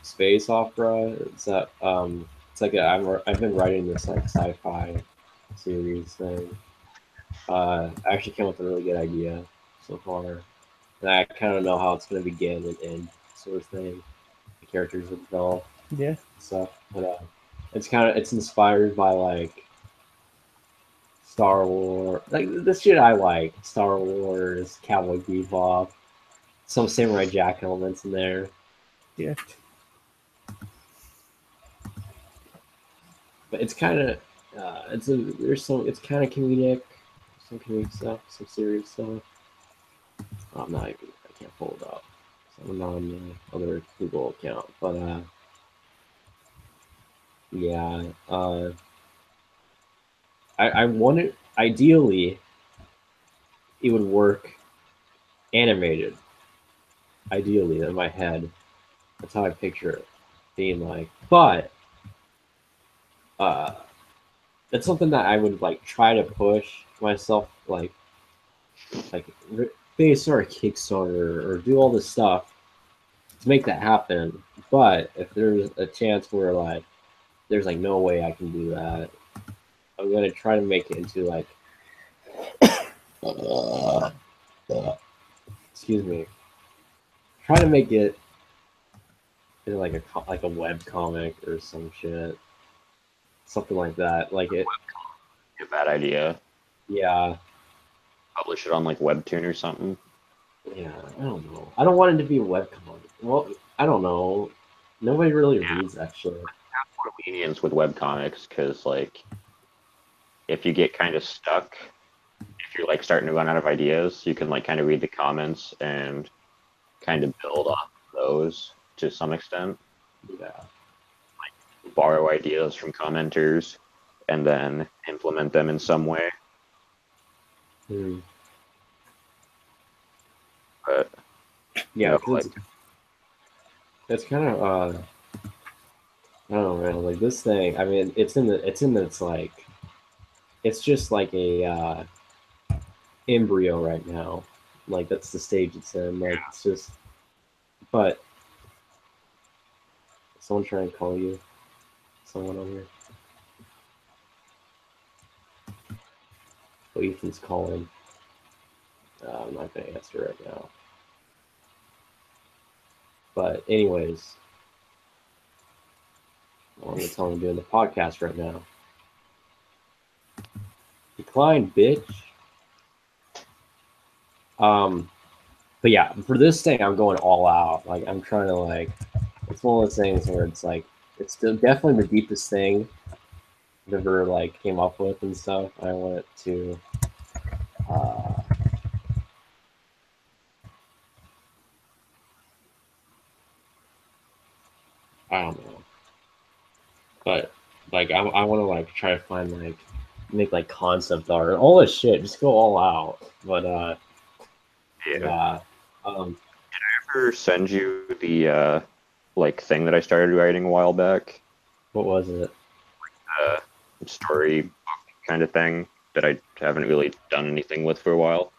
space opera. It's like I've been writing this like sci-fi series thing. I actually came up with a really good idea so far. And I kind of know how it's going to begin and end, sort of thing. The characters will develop Yeah. and stuff, but it's inspired by like Star Wars, like the shit I like. Star Wars, Cowboy Bebop, some Samurai Jack elements in there. Yeah. But it's kind of it's kind of comedic, some comedic stuff, some serious stuff. I'm not even, I can't pull it up. So I'm not on the other Google account, but yeah, I wanted ideally it would work animated. Ideally, in my head, that's how I picture it being like. But uh, it's something that I would like try to push myself, like maybe start a Kickstarter or do all this stuff to make that happen. But if there's a chance where like there's like no way I can do that, I'm gonna try to make it into like excuse me. Try to make it into like a web comic or some shit, something like that. Like it, a bad idea. yeah, Publish it on like Webtoon or something. yeah. I don't know. I don't want it to be a web comic. Well, I don't know. Nobody really reads that shit. More lenience with webcomics, because like if you get kind of stuck, if you're like starting to run out of ideas, you can like kind of read the comments and kind of build off those to some extent. Yeah. Borrow ideas from commenters and then implement them in some way. Hmm. But Yeah, know, 'cause it's kind of I don't know, man. Like this thing. I mean, it's in its like it's just like a embryo right now. Like that's the stage it's in. Like it's just. But someone trying to call you. Someone on here. Oh, Ethan's calling. I'm not gonna answer right now. But anyways, I'm gonna tell him I'm doing the podcast right now. Decline, bitch. But yeah, for this thing, I'm going all out. Like I'm trying to like. It's one of those things where it's like it's still definitely the deepest thing I've ever like came up with and stuff. I want it to. I don't know, but like I want to like try to find like make like concept art, all this shit, just go all out. But yeah. Did I ever send you the like thing that I started writing a while back? What was it? Story kind of thing that I haven't really done anything with for a while.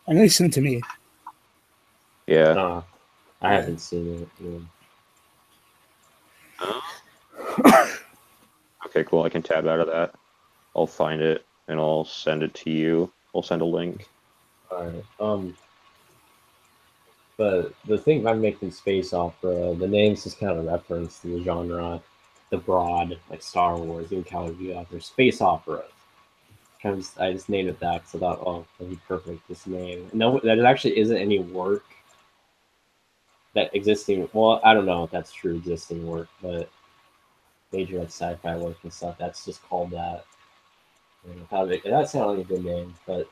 I know you sent it to me. Yeah. I haven't seen it. Yeah. Okay, cool. I can tab out of that. I'll find it and I'll send it to you. I'll send a link. All right. But the thing I'm making space opera, the name's just kind of a reference to the genre, the broad, like Star Wars, even Cowboy out there, space opera. I just named it that because I thought, oh, that'd be perfect, this name. No, that actually isn't any work that existing, well, I don't know if that's true existing work, but major like sci-fi work and stuff, that's just called that. That sounds like a good name, but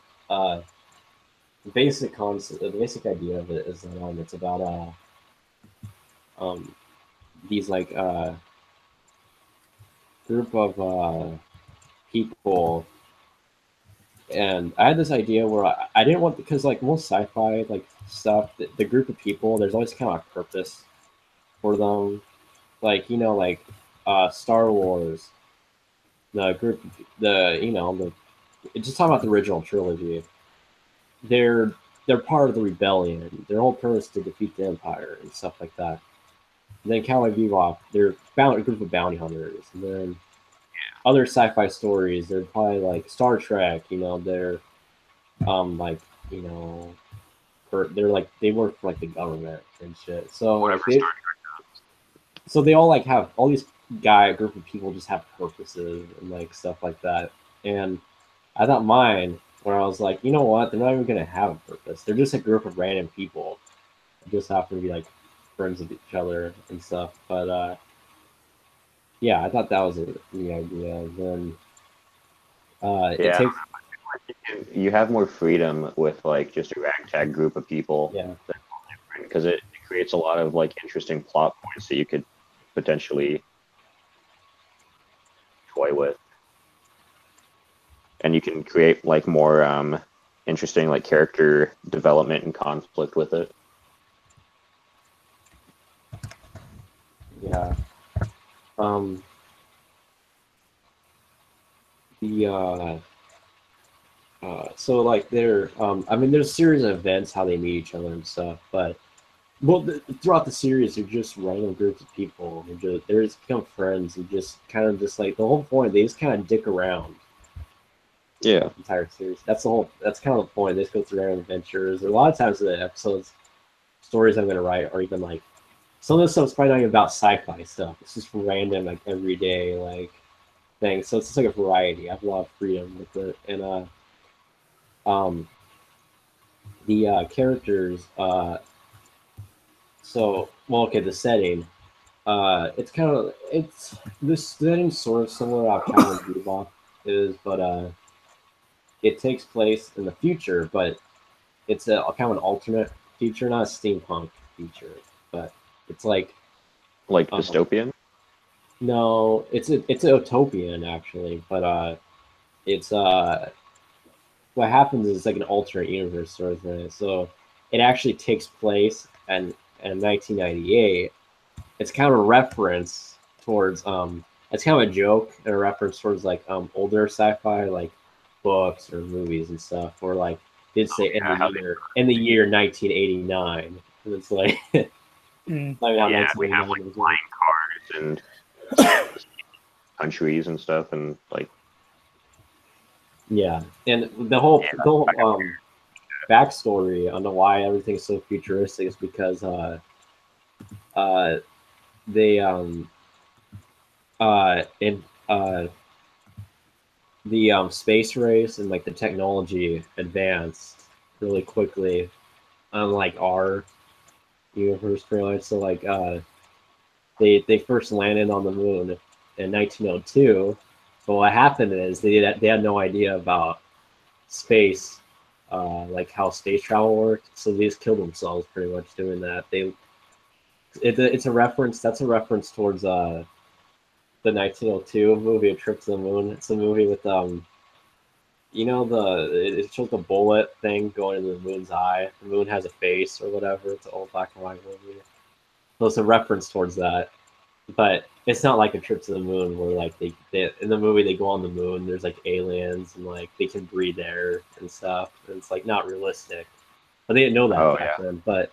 the basic concept, the basic idea of it is that it's about these like group of people, and I had this idea where I didn't want, because like most sci-fi like stuff, the group of people, there's always kind of a purpose for them, like like Star Wars, the group, the just talking about the original trilogy, they're part of the rebellion. Their whole purpose is to defeat the Empire and stuff like that. And then Cowboy Bebop, they're a group of bounty hunters. And then other sci-fi stories, they're probably like Star Trek. They're like they're like they work for like the government and shit. So Whatever. so they all like have all these group of people just have purposes and like stuff like that. And I thought mine, where I was like, you know what? They're not even gonna have a purpose. They're just a group of random people who just happen to be like friends with each other and stuff. But yeah, I thought that was the idea. Then it takes You have more freedom with like just a ragtag group of people. Yeah. Because it creates a lot of like interesting plot points that you could potentially toy with. And you can create like more interesting like character development and conflict with it. Yeah. So like I mean, there's a series of events how they meet each other and stuff, but throughout the series, they're just random groups of people who they're just become friends and just kind of just like the whole point. They just kind of dick around. Yeah. The entire series. That's kind of the point. They just go through random adventures. A lot of times the episodes, stories I'm gonna write are even like some of the stuff's probably not even about sci-fi stuff. It's just random, like everyday like things. So it's just like a variety. I have a lot of freedom with it, and the characters. So well, okay, the setting. It's kind of this setting sort of similar to how Cowboy Bebop is, but it takes place in the future, but it's a kind of an alternate future, not a steampunk future, but it's like dystopian. No, it's a utopian actually, but it's what happens is like an alternate universe sort of thing. So it actually takes place in 1998. It's kind of a reference towards it's kind of a joke and a reference towards like older sci-fi, like books or movies and stuff, or like did say how in the year 1989, and it's like Mm. not even how yeah, we have 1989 was. flying cars and countries and stuff, and like Yeah, and the whole backstory on why everything's so futuristic is because uh they in the space race and like the technology advanced really quickly, unlike our universe pretty much. So like they first landed on the moon in 1902, but what happened is they had no idea about space, like how space travel worked. So they just killed themselves pretty much doing that. It's a reference. That's a reference towards the 1902 movie, A Trip to the Moon. It's a movie with you know it shows the bullet thing going into the moon's eye. The moon has a face or whatever. It's an old black and white movie. So it's a reference towards that. But it's not like A Trip to the Moon where like they in the movie they go on the moon. There's like aliens and like they can breathe air and stuff. And it's like not realistic. But they didn't know that back then. But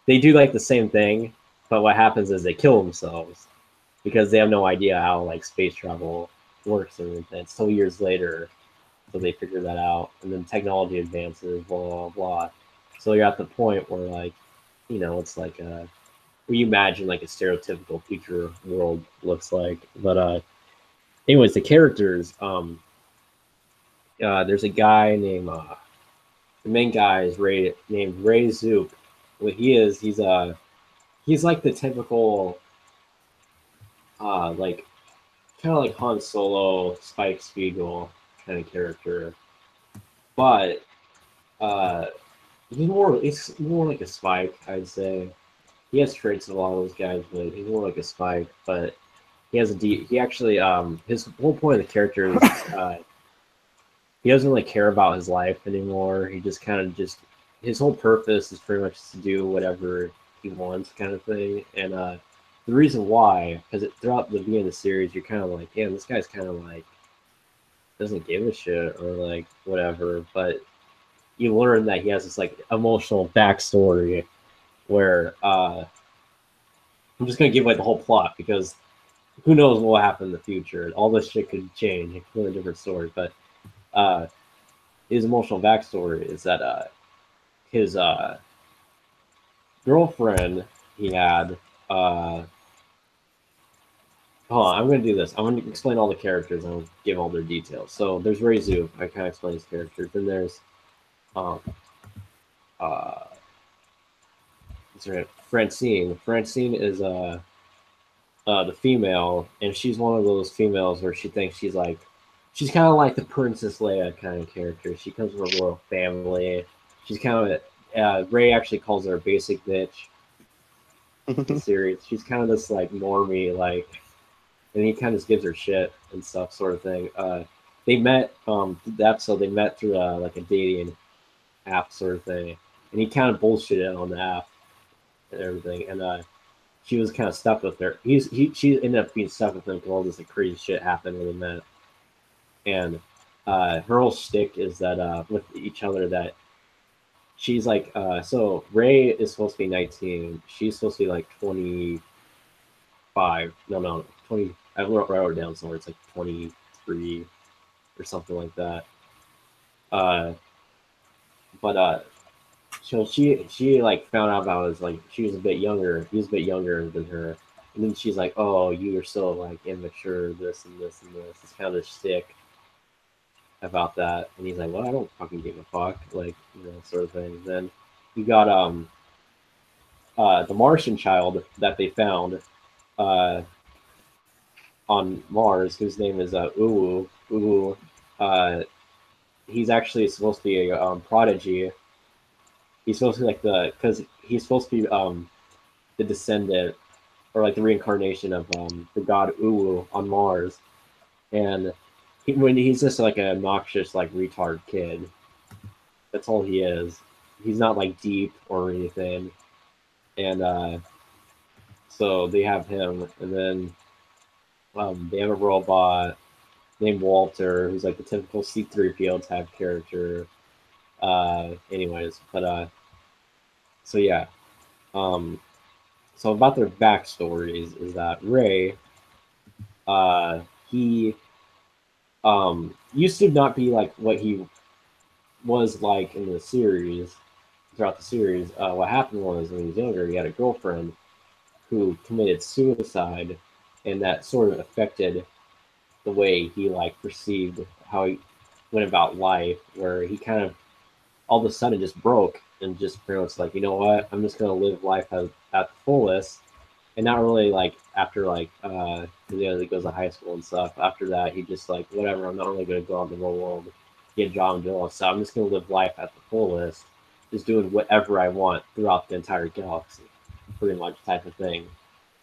they do like the same thing. But what happens is they kill themselves because they have no idea how like space travel works and everything. It's till years later, so they figure that out. And then technology advances, blah blah blah. So you're at the point where like, you know, it's like where you imagine like a stereotypical future world looks like. But anyways, the characters, there's a guy named the main guy is named Ray Zoop. What he is, he's like the typical like kind of like Han Solo, Spike Spiegel kind of character, but it's more like a Spike, I'd say. He has traits of a lot of those guys, but he's more like a Spike. But he has a deep. He actually his whole point of the character is he doesn't really care about his life anymore. He just kind of just his whole purpose is pretty much to do whatever he wants, kind of thing. And the reason why, because throughout the beginning of the series, you're kind of like, damn, this guy's kind of like doesn't give a shit or like whatever. But you learn that he has this like emotional backstory where I'm just gonna give away the whole plot because who knows what will happen in the future. All this shit could change. It's a really different story. But his emotional backstory is that his girlfriend he had. Hold on, I'm gonna do this. I'm gonna explain all the characters. And I'll give all their details. So there's Ray Zoo. I kind of explain his characters. Then there's um, uh, Francine. Francine is the female, and she's one of those females where she thinks she's kind of like the Princess Leia kind of character. She comes from a royal family. She's kind of Ray actually calls her a basic bitch. In the series, she's kind of this like normie, like, and he kind of just gives her shit and stuff, sort of thing. They met they met through like a dating app sort of thing, and he kind of bullshitted on the app and everything, and she was kind of stuck with her. She ended up being stuck with him because all this like, crazy shit happened when they met. And her whole shtick is that with each other that she's like so Ray is supposed to be 19. She's supposed to be like 25. No, 20. I wrote it down somewhere. It's like 23 or something like that. But so she like found out about it was like she was a bit younger. He was a bit younger than her, and then she's like, "Oh, you are so like immature, this and this and this." It's kind of a shtick about that, and he's like, "Well, I don't fucking give a fuck," like sort of thing. And then you got the Martian child that they found uh on Mars, whose name is Uwu. Uwu. He's actually supposed to be a prodigy. He's supposed to be like because he's supposed to be the descendant or like the reincarnation of the god Uwu on Mars, and when he's just like an obnoxious like retard kid. That's all he is. He's not like deep or anything, and so they have him, and then they have a robot, named Walter, who's like the typical C-3PO type character. Anyways, but so yeah. Um, so about their backstories is that Ray, he used to not be like what he was like in the series. Throughout the series, what happened was when he was younger, he had a girlfriend who committed suicide, and that sort of affected the way he like perceived how he went about life, where he kind of all of a sudden just broke and just pretty much like, you know what, I'm just gonna live life at the fullest, and not really like after like he goes to high school and stuff. After that, he just like whatever. I'm not really gonna go out in the real world, get a job and do all that stuff. I'm just gonna live life at the fullest, just doing whatever I want throughout the entire galaxy, pretty much type of thing.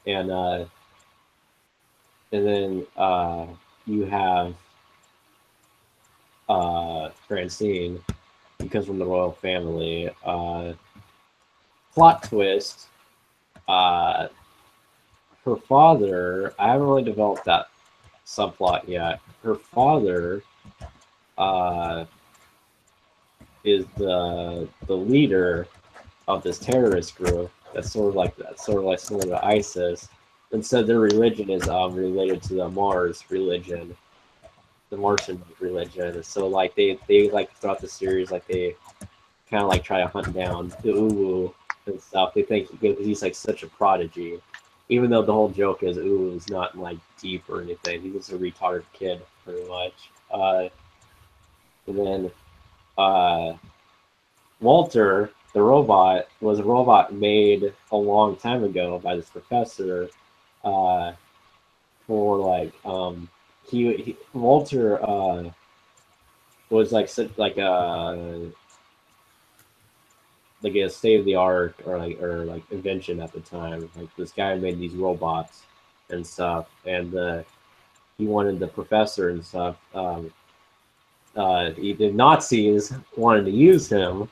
And and then you have Francine, because from the royal family. Plot twist. Uh, her father. I haven't really developed that subplot yet. Her father uh, is the leader of this terrorist group. Sort of like ISIS. And so their religion is related to the Mars religion, the Martian religion. So like they like throughout the series, like they kind of like try to hunt down the Uwu and stuff. They think he's like such a prodigy, even though the whole joke is Uwu is not like deep or anything. He's just a retarded kid, pretty much. And then uh, Walter, the robot, was a robot made a long time ago by this professor uh, for like he Walter was like a state of the art or like invention at the time. Like this guy made these robots and stuff, and he wanted the professor and stuff. The Nazis wanted to use him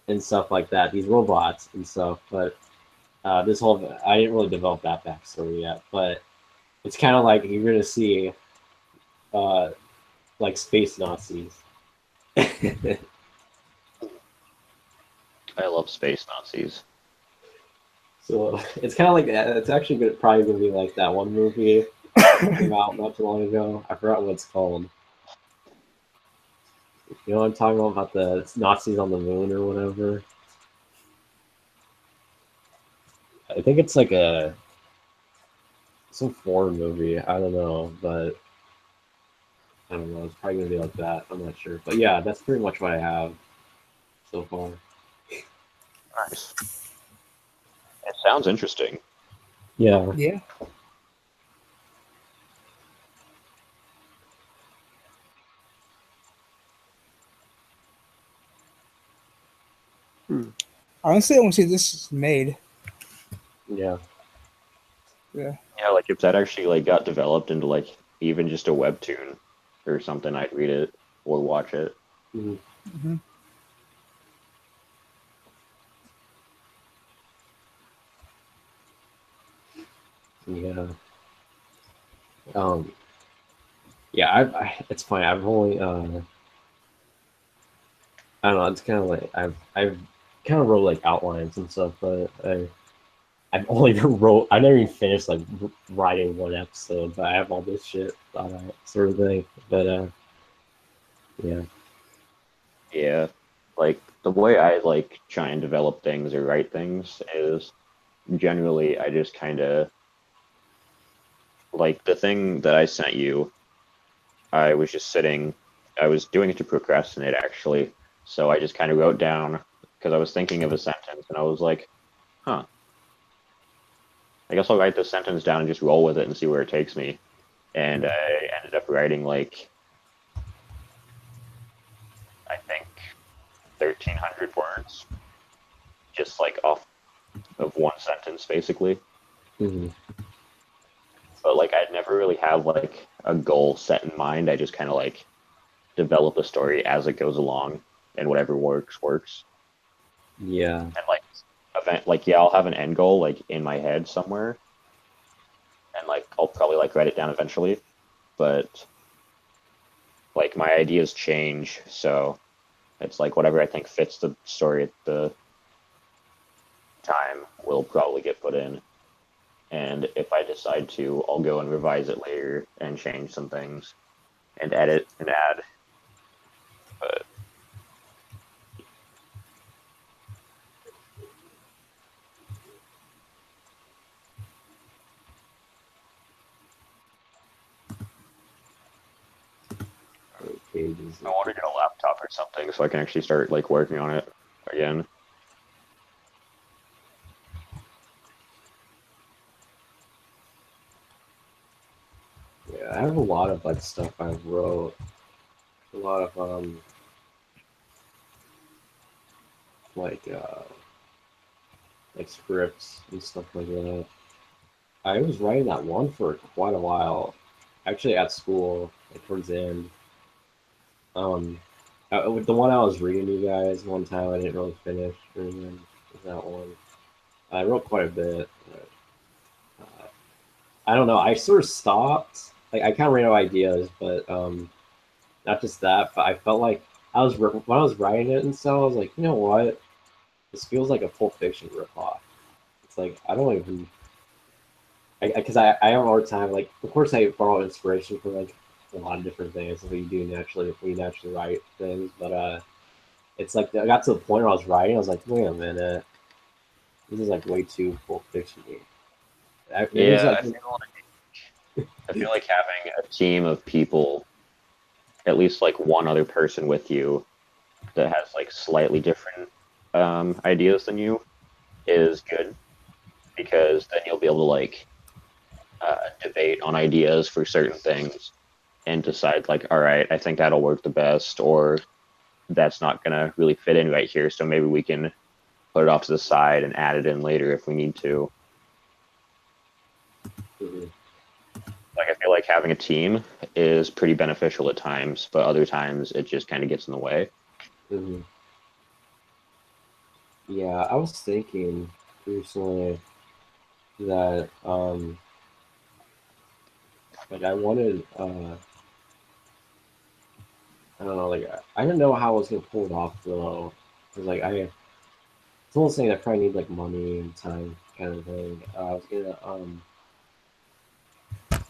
and stuff like that. These robots and stuff, but this whole I didn't really develop that backstory yet. But it's kind of like you're gonna see uh, like space Nazis. I love space Nazis. So it's kind of like that. It's actually probably gonna be like that one movie that came out not too long ago. I forgot what it's called. You know what I'm talking about the Nazis on the moon or whatever. I think it's like some foreign movie. I don't know, but I don't know. It's probably gonna be like that. I'm not sure, but yeah, that's pretty much what I have so far. Nice. It sounds interesting. Yeah. Yeah. Honestly, I want to see this made. Yeah. Yeah. Yeah, like if that actually like got developed into like even just a webtoon or something, I'd read it or watch it. Mm-hmm. Mm-hmm. Yeah. Yeah, it's funny. I've only I don't know. It's kind of like I've kind of wrote like outlines and stuff, but I've only wrote. I never even finished like writing one episode, but I have all this shit thought out, sort of thing. But yeah, Yeah, like the way I like try and develop things or write things is generally I just kind of like the thing that I sent you. I was just sitting. I was doing it to procrastinate actually, so I just kind of wrote down because I was thinking of a sentence and I was like, huh. I guess I'll write this sentence down and just roll with it and see where it takes me. And I ended up writing like I think 1,300 words, just like off of one sentence, basically. mm-hmm. But like I'd never really have like a goal set in mind. I just kind of like develop a story as it goes along, and whatever works. Yeah, And like yeah, I'll have an end goal like in my head somewhere, and like I'll probably like write it down eventually. But like my ideas change, so it's like whatever I think fits the story at the time will probably get put in. And if I decide to, I'll go and revise it later and change some things and edit and add. But Pages. I want to get a laptop or something so I can actually start like working on it again. Yeah, I have a lot of like stuff I wrote. A lot of like scripts and stuff like that. I was writing that one for quite a while, actually at school, like towards the end. The one I was reading to you guys one time, I didn't really finish. Reading that one. I wrote quite a bit. But, I don't know. I sort of stopped. Like I kind of ran out of ideas, but not just that. But I felt like when I was writing it and stuff, I was like, you know what? This feels like a Pulp Fiction ripoff. It's like I don't even. Because I have a hard time. Like, of course, I borrow inspiration from like a lot of different things that we do naturally if we naturally write things. But it's like I got to the point where I was writing, I was like, wait a minute, this is like way too Pulp Fiction. Yeah, like, I feel like having a team of people, at least like one other person with you that has like slightly different ideas than you is good, because then you'll be able to like debate on ideas for certain things and decide like, all right, I think that'll work the best, or that's not gonna really fit in right here, so maybe we can put it off to the side and add it in later if we need to. Mm-hmm. Like I feel like having a team is pretty beneficial at times, but other times it just kind of gets in the way. Mm-hmm. Yeah, I was thinking recently that like I wanted I don't know, like I didn't know how I was gonna pull it off though, because like it's almost saying I probably need like money and time kind of thing.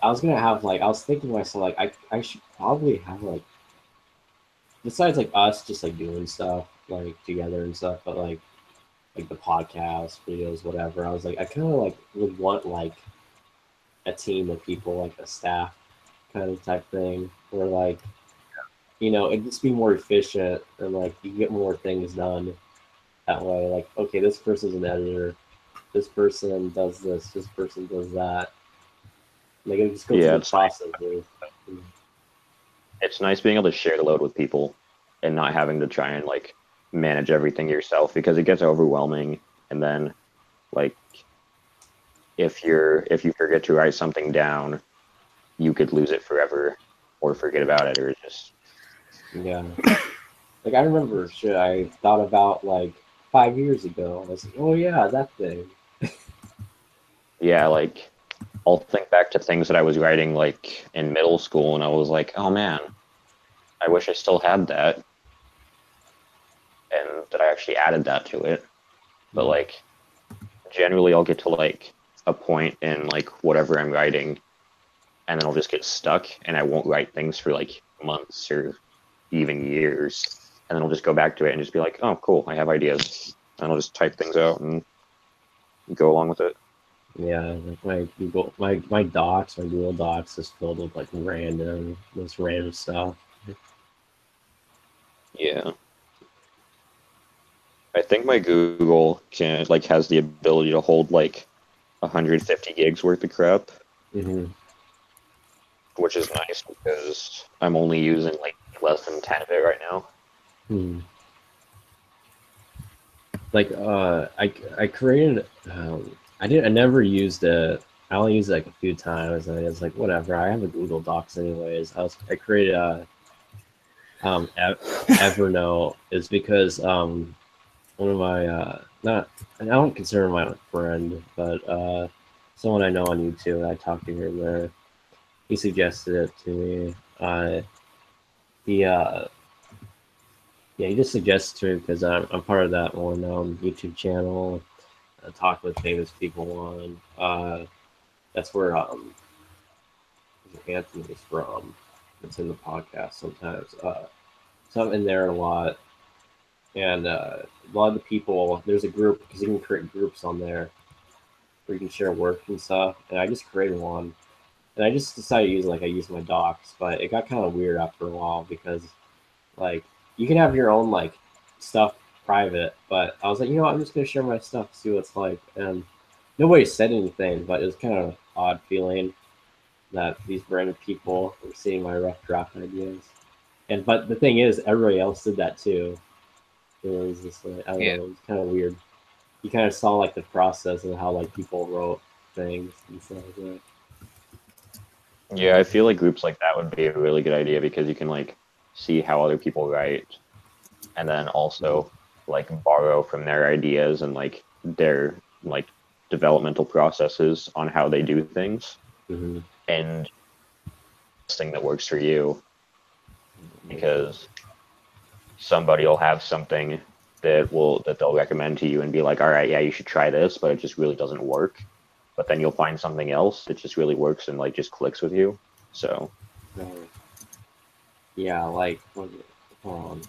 I was gonna have like I was thinking to myself like I should probably have like besides like us just like doing stuff like together and stuff, but like the podcast videos whatever. I was like I kind of like would want like a team of people like a staff kind of type thing where like it'd just be more efficient and like you get more things done that way. Like okay, this person's an editor, this person does this person does that. Like it just go through Yeah, the process. Dude. it's nice being able to share the load with people and not having to try and like manage everything yourself, because it gets overwhelming. And then like if you forget to write something down, you could lose it forever or forget about it, or just Yeah. Like I remember shit I thought about like 5 years ago. I was like, oh yeah, that thing. yeah, like I'll think back to things that I was writing like in middle school and I was like, oh man, I wish I still had that and that I actually added that to it. But like generally I'll get to like a point in like whatever I'm writing and then I'll just get stuck and I won't write things for like months or even years. And then I'll just go back to it and just be like, oh cool, I have ideas. And I'll just type things out and go along with it. Yeah, like my docs, my Google Docs is filled with like this random stuff. Yeah. I think my Google can like has the ability to hold like 150 gigs worth of crap, Mm-hmm. which is nice because I'm only using like less than 10 of it right now. Hmm. Like I created I never used it. I only used it like a few times, and it's like whatever. I have a Google Docs anyways. I created Evernote is because one of my not I don't consider him my friend, but someone I know on YouTube. I talked to here there. He suggested it to me. The yeah, you just suggest to because I'm part of that one YouTube channel. Talk with famous people on. That's where Anthony's from. It's in the podcast sometimes. So I'm in there a lot, and a lot of the people. There's a group because you can create groups on there where you can share work and stuff. And I just created one, and I just decided to use I use my docs, but it got kind of weird after a while because like you can have your own stuff private, but I was like, you know what, I'm just gonna share my stuff, see what it's like, and nobody said anything, but it was kind of odd feeling that these random people were seeing my rough draft ideas. And but the thing is, everybody else did that too. It was just I don't know, it was kind of weird. You kind of saw the process and how people wrote things and stuff like that. Yeah, I feel like groups like that would be a really good idea because you can see how other people write, and then also borrow from their ideas and their developmental processes on how they do things, Mm-hmm. and thing that works for you, because somebody will have something that they'll recommend to you and be like, all right, yeah, you should try this, but it just really doesn't work. But then you'll find something else that just really works and just clicks with you. So yeah, hold on.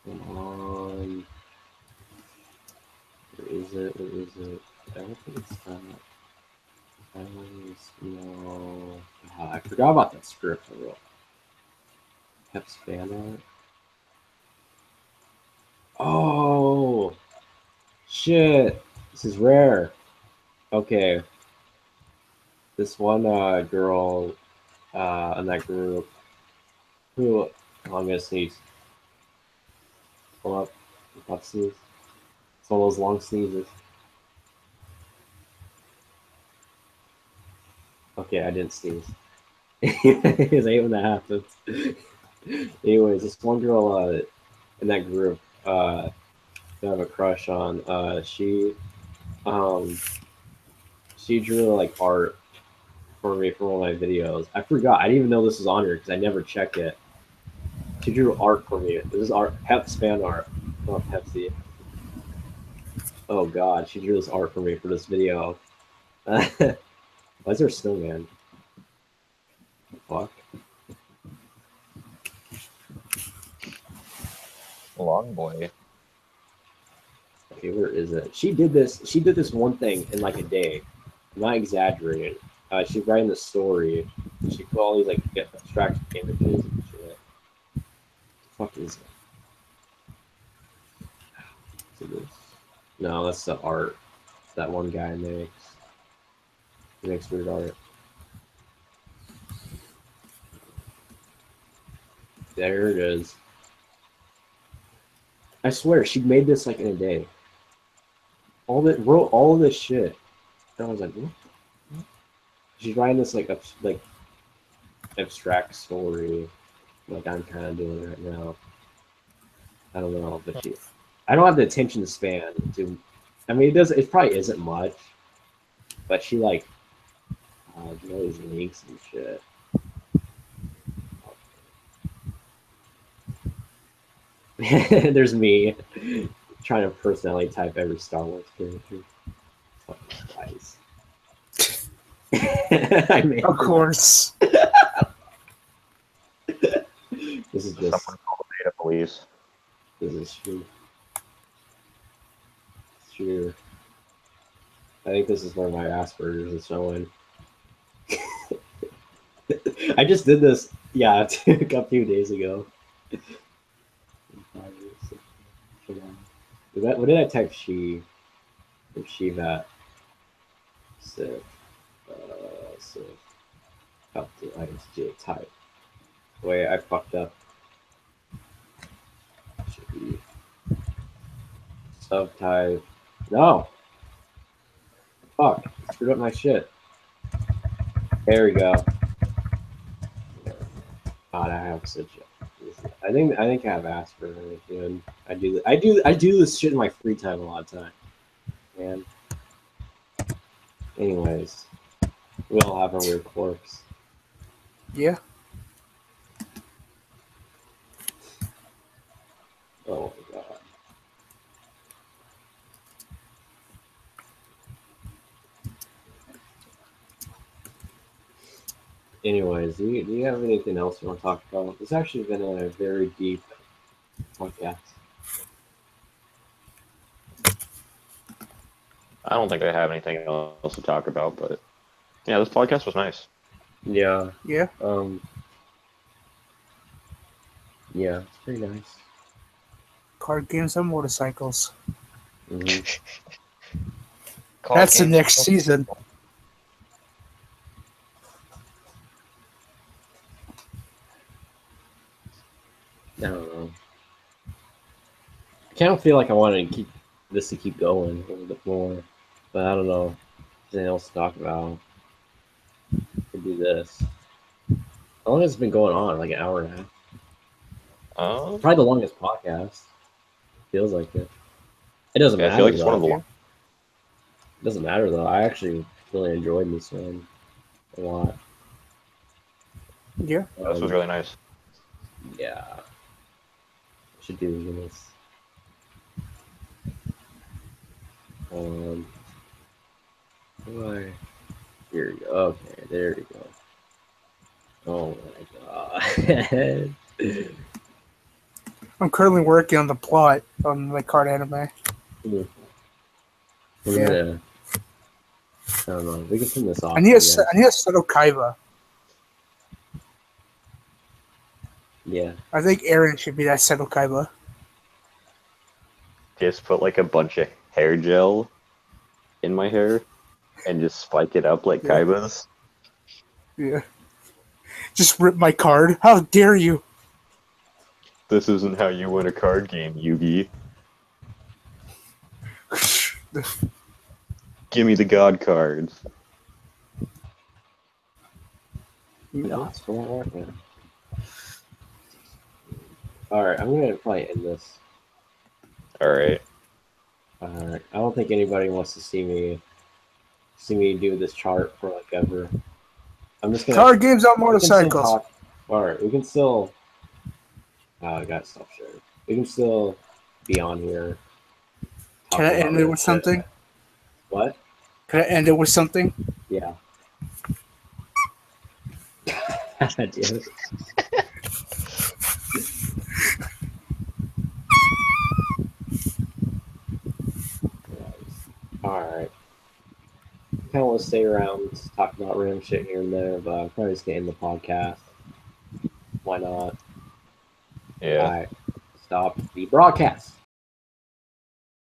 Come on. Where is it? Where is it? I don't think it's that. No. I forgot about that script I wrote. Kept span art. Oh shit! This is rare. Okay. This one girl in that group who I'm gonna sneeze. Pull up. I'll sneeze. It's one of those long sneezes. Okay, I didn't sneeze. Because I hate when that happens. Anyways, this one girl in that group I have a crush on. She drew art for me for one of my videos. I forgot. I didn't even know this was on here because I never check it. She drew art for me. This is art, fan art, not Pepsi. Oh god, she drew this art for me for this video. Why is there a snowman? Fuck. Long boy. Okay, where is it? She did this. She did this one thing in a day. I'm not exaggerating. She's writing the story. She put all these abstract images and shit. The fuck is it? No, that's the art that one guy makes. He makes weird art. There it is. I swear, she made this in a day. Wrote all of this shit. And I was like, what? She's writing this abstract story, I'm kind of doing right now. I don't know, but I don't have the attention span to. I mean, it probably isn't much, but she all these links and shit. There's me trying to personality type every Star Wars character. Fucking twice. Of course. This is just. Someone call the data police. This is true. It's true. I think this is where my Asperger's is showing. I just did this, yeah, a few days ago. What did I type? She that Sif Sif up to ISJ type. Wait, I fucked up. Should be subtype. No. Fuck. Screwed up my shit. There we go. God, I have such a. I think I have Asperger's, dude. I do this shit in my free time a lot of time. Man. Anyways, we all have our weird quirks. Yeah. Oh my god. Anyways, do you have anything else you want to talk about? It's actually been a very deep podcast. I don't think I have anything else to talk about, but yeah, this podcast was nice. Yeah. Yeah. Yeah, it's pretty nice. Card games on motorcycles. Hmm. That's the next season. I don't know. I kind of feel like I want to keep this to keep going a little bit more, but I don't know. If there's anything else to talk about? Could do this. How long has it been going on? Like an hour and a half. Probably the longest podcast. Feels like it. It doesn't Yeah, I matter feel like it's though. one of the It doesn't matter though. I actually really enjoyed this one a lot. Yeah. this was really nice. Yeah. Should do this. Why? Here you go. Okay, there you go. Oh my god. I'm currently working on the plot on my card anime. We're Yeah. gonna. I don't know. We can turn this off. I need a Seto Kaiba. Yeah. I think Aaron should be that Seto Kaiba. Just put like a bunch of hair gel in my hair and just spike it up like Yeah. Kaiba's. Yeah. Just rip my card. How dare you? This isn't how you win a card game, Yugi. Give me the god cards. No, it's still not working. Alright, I'm gonna probably end this. Alright. Alright. I don't think anybody wants to see me do this chart for like ever. I'm just gonna Card games on motorcycles. Alright, we can still I gotta stop sharing. We can still be on here. Can I talking end about it real with shit. something? What? Can I end it with something? Yeah. Damn it. Alright. Kind of want to stay around, talk about random shit here and there, but I'm probably just gonna end the podcast. Why not? Yeah. Alright. Stop the broadcast.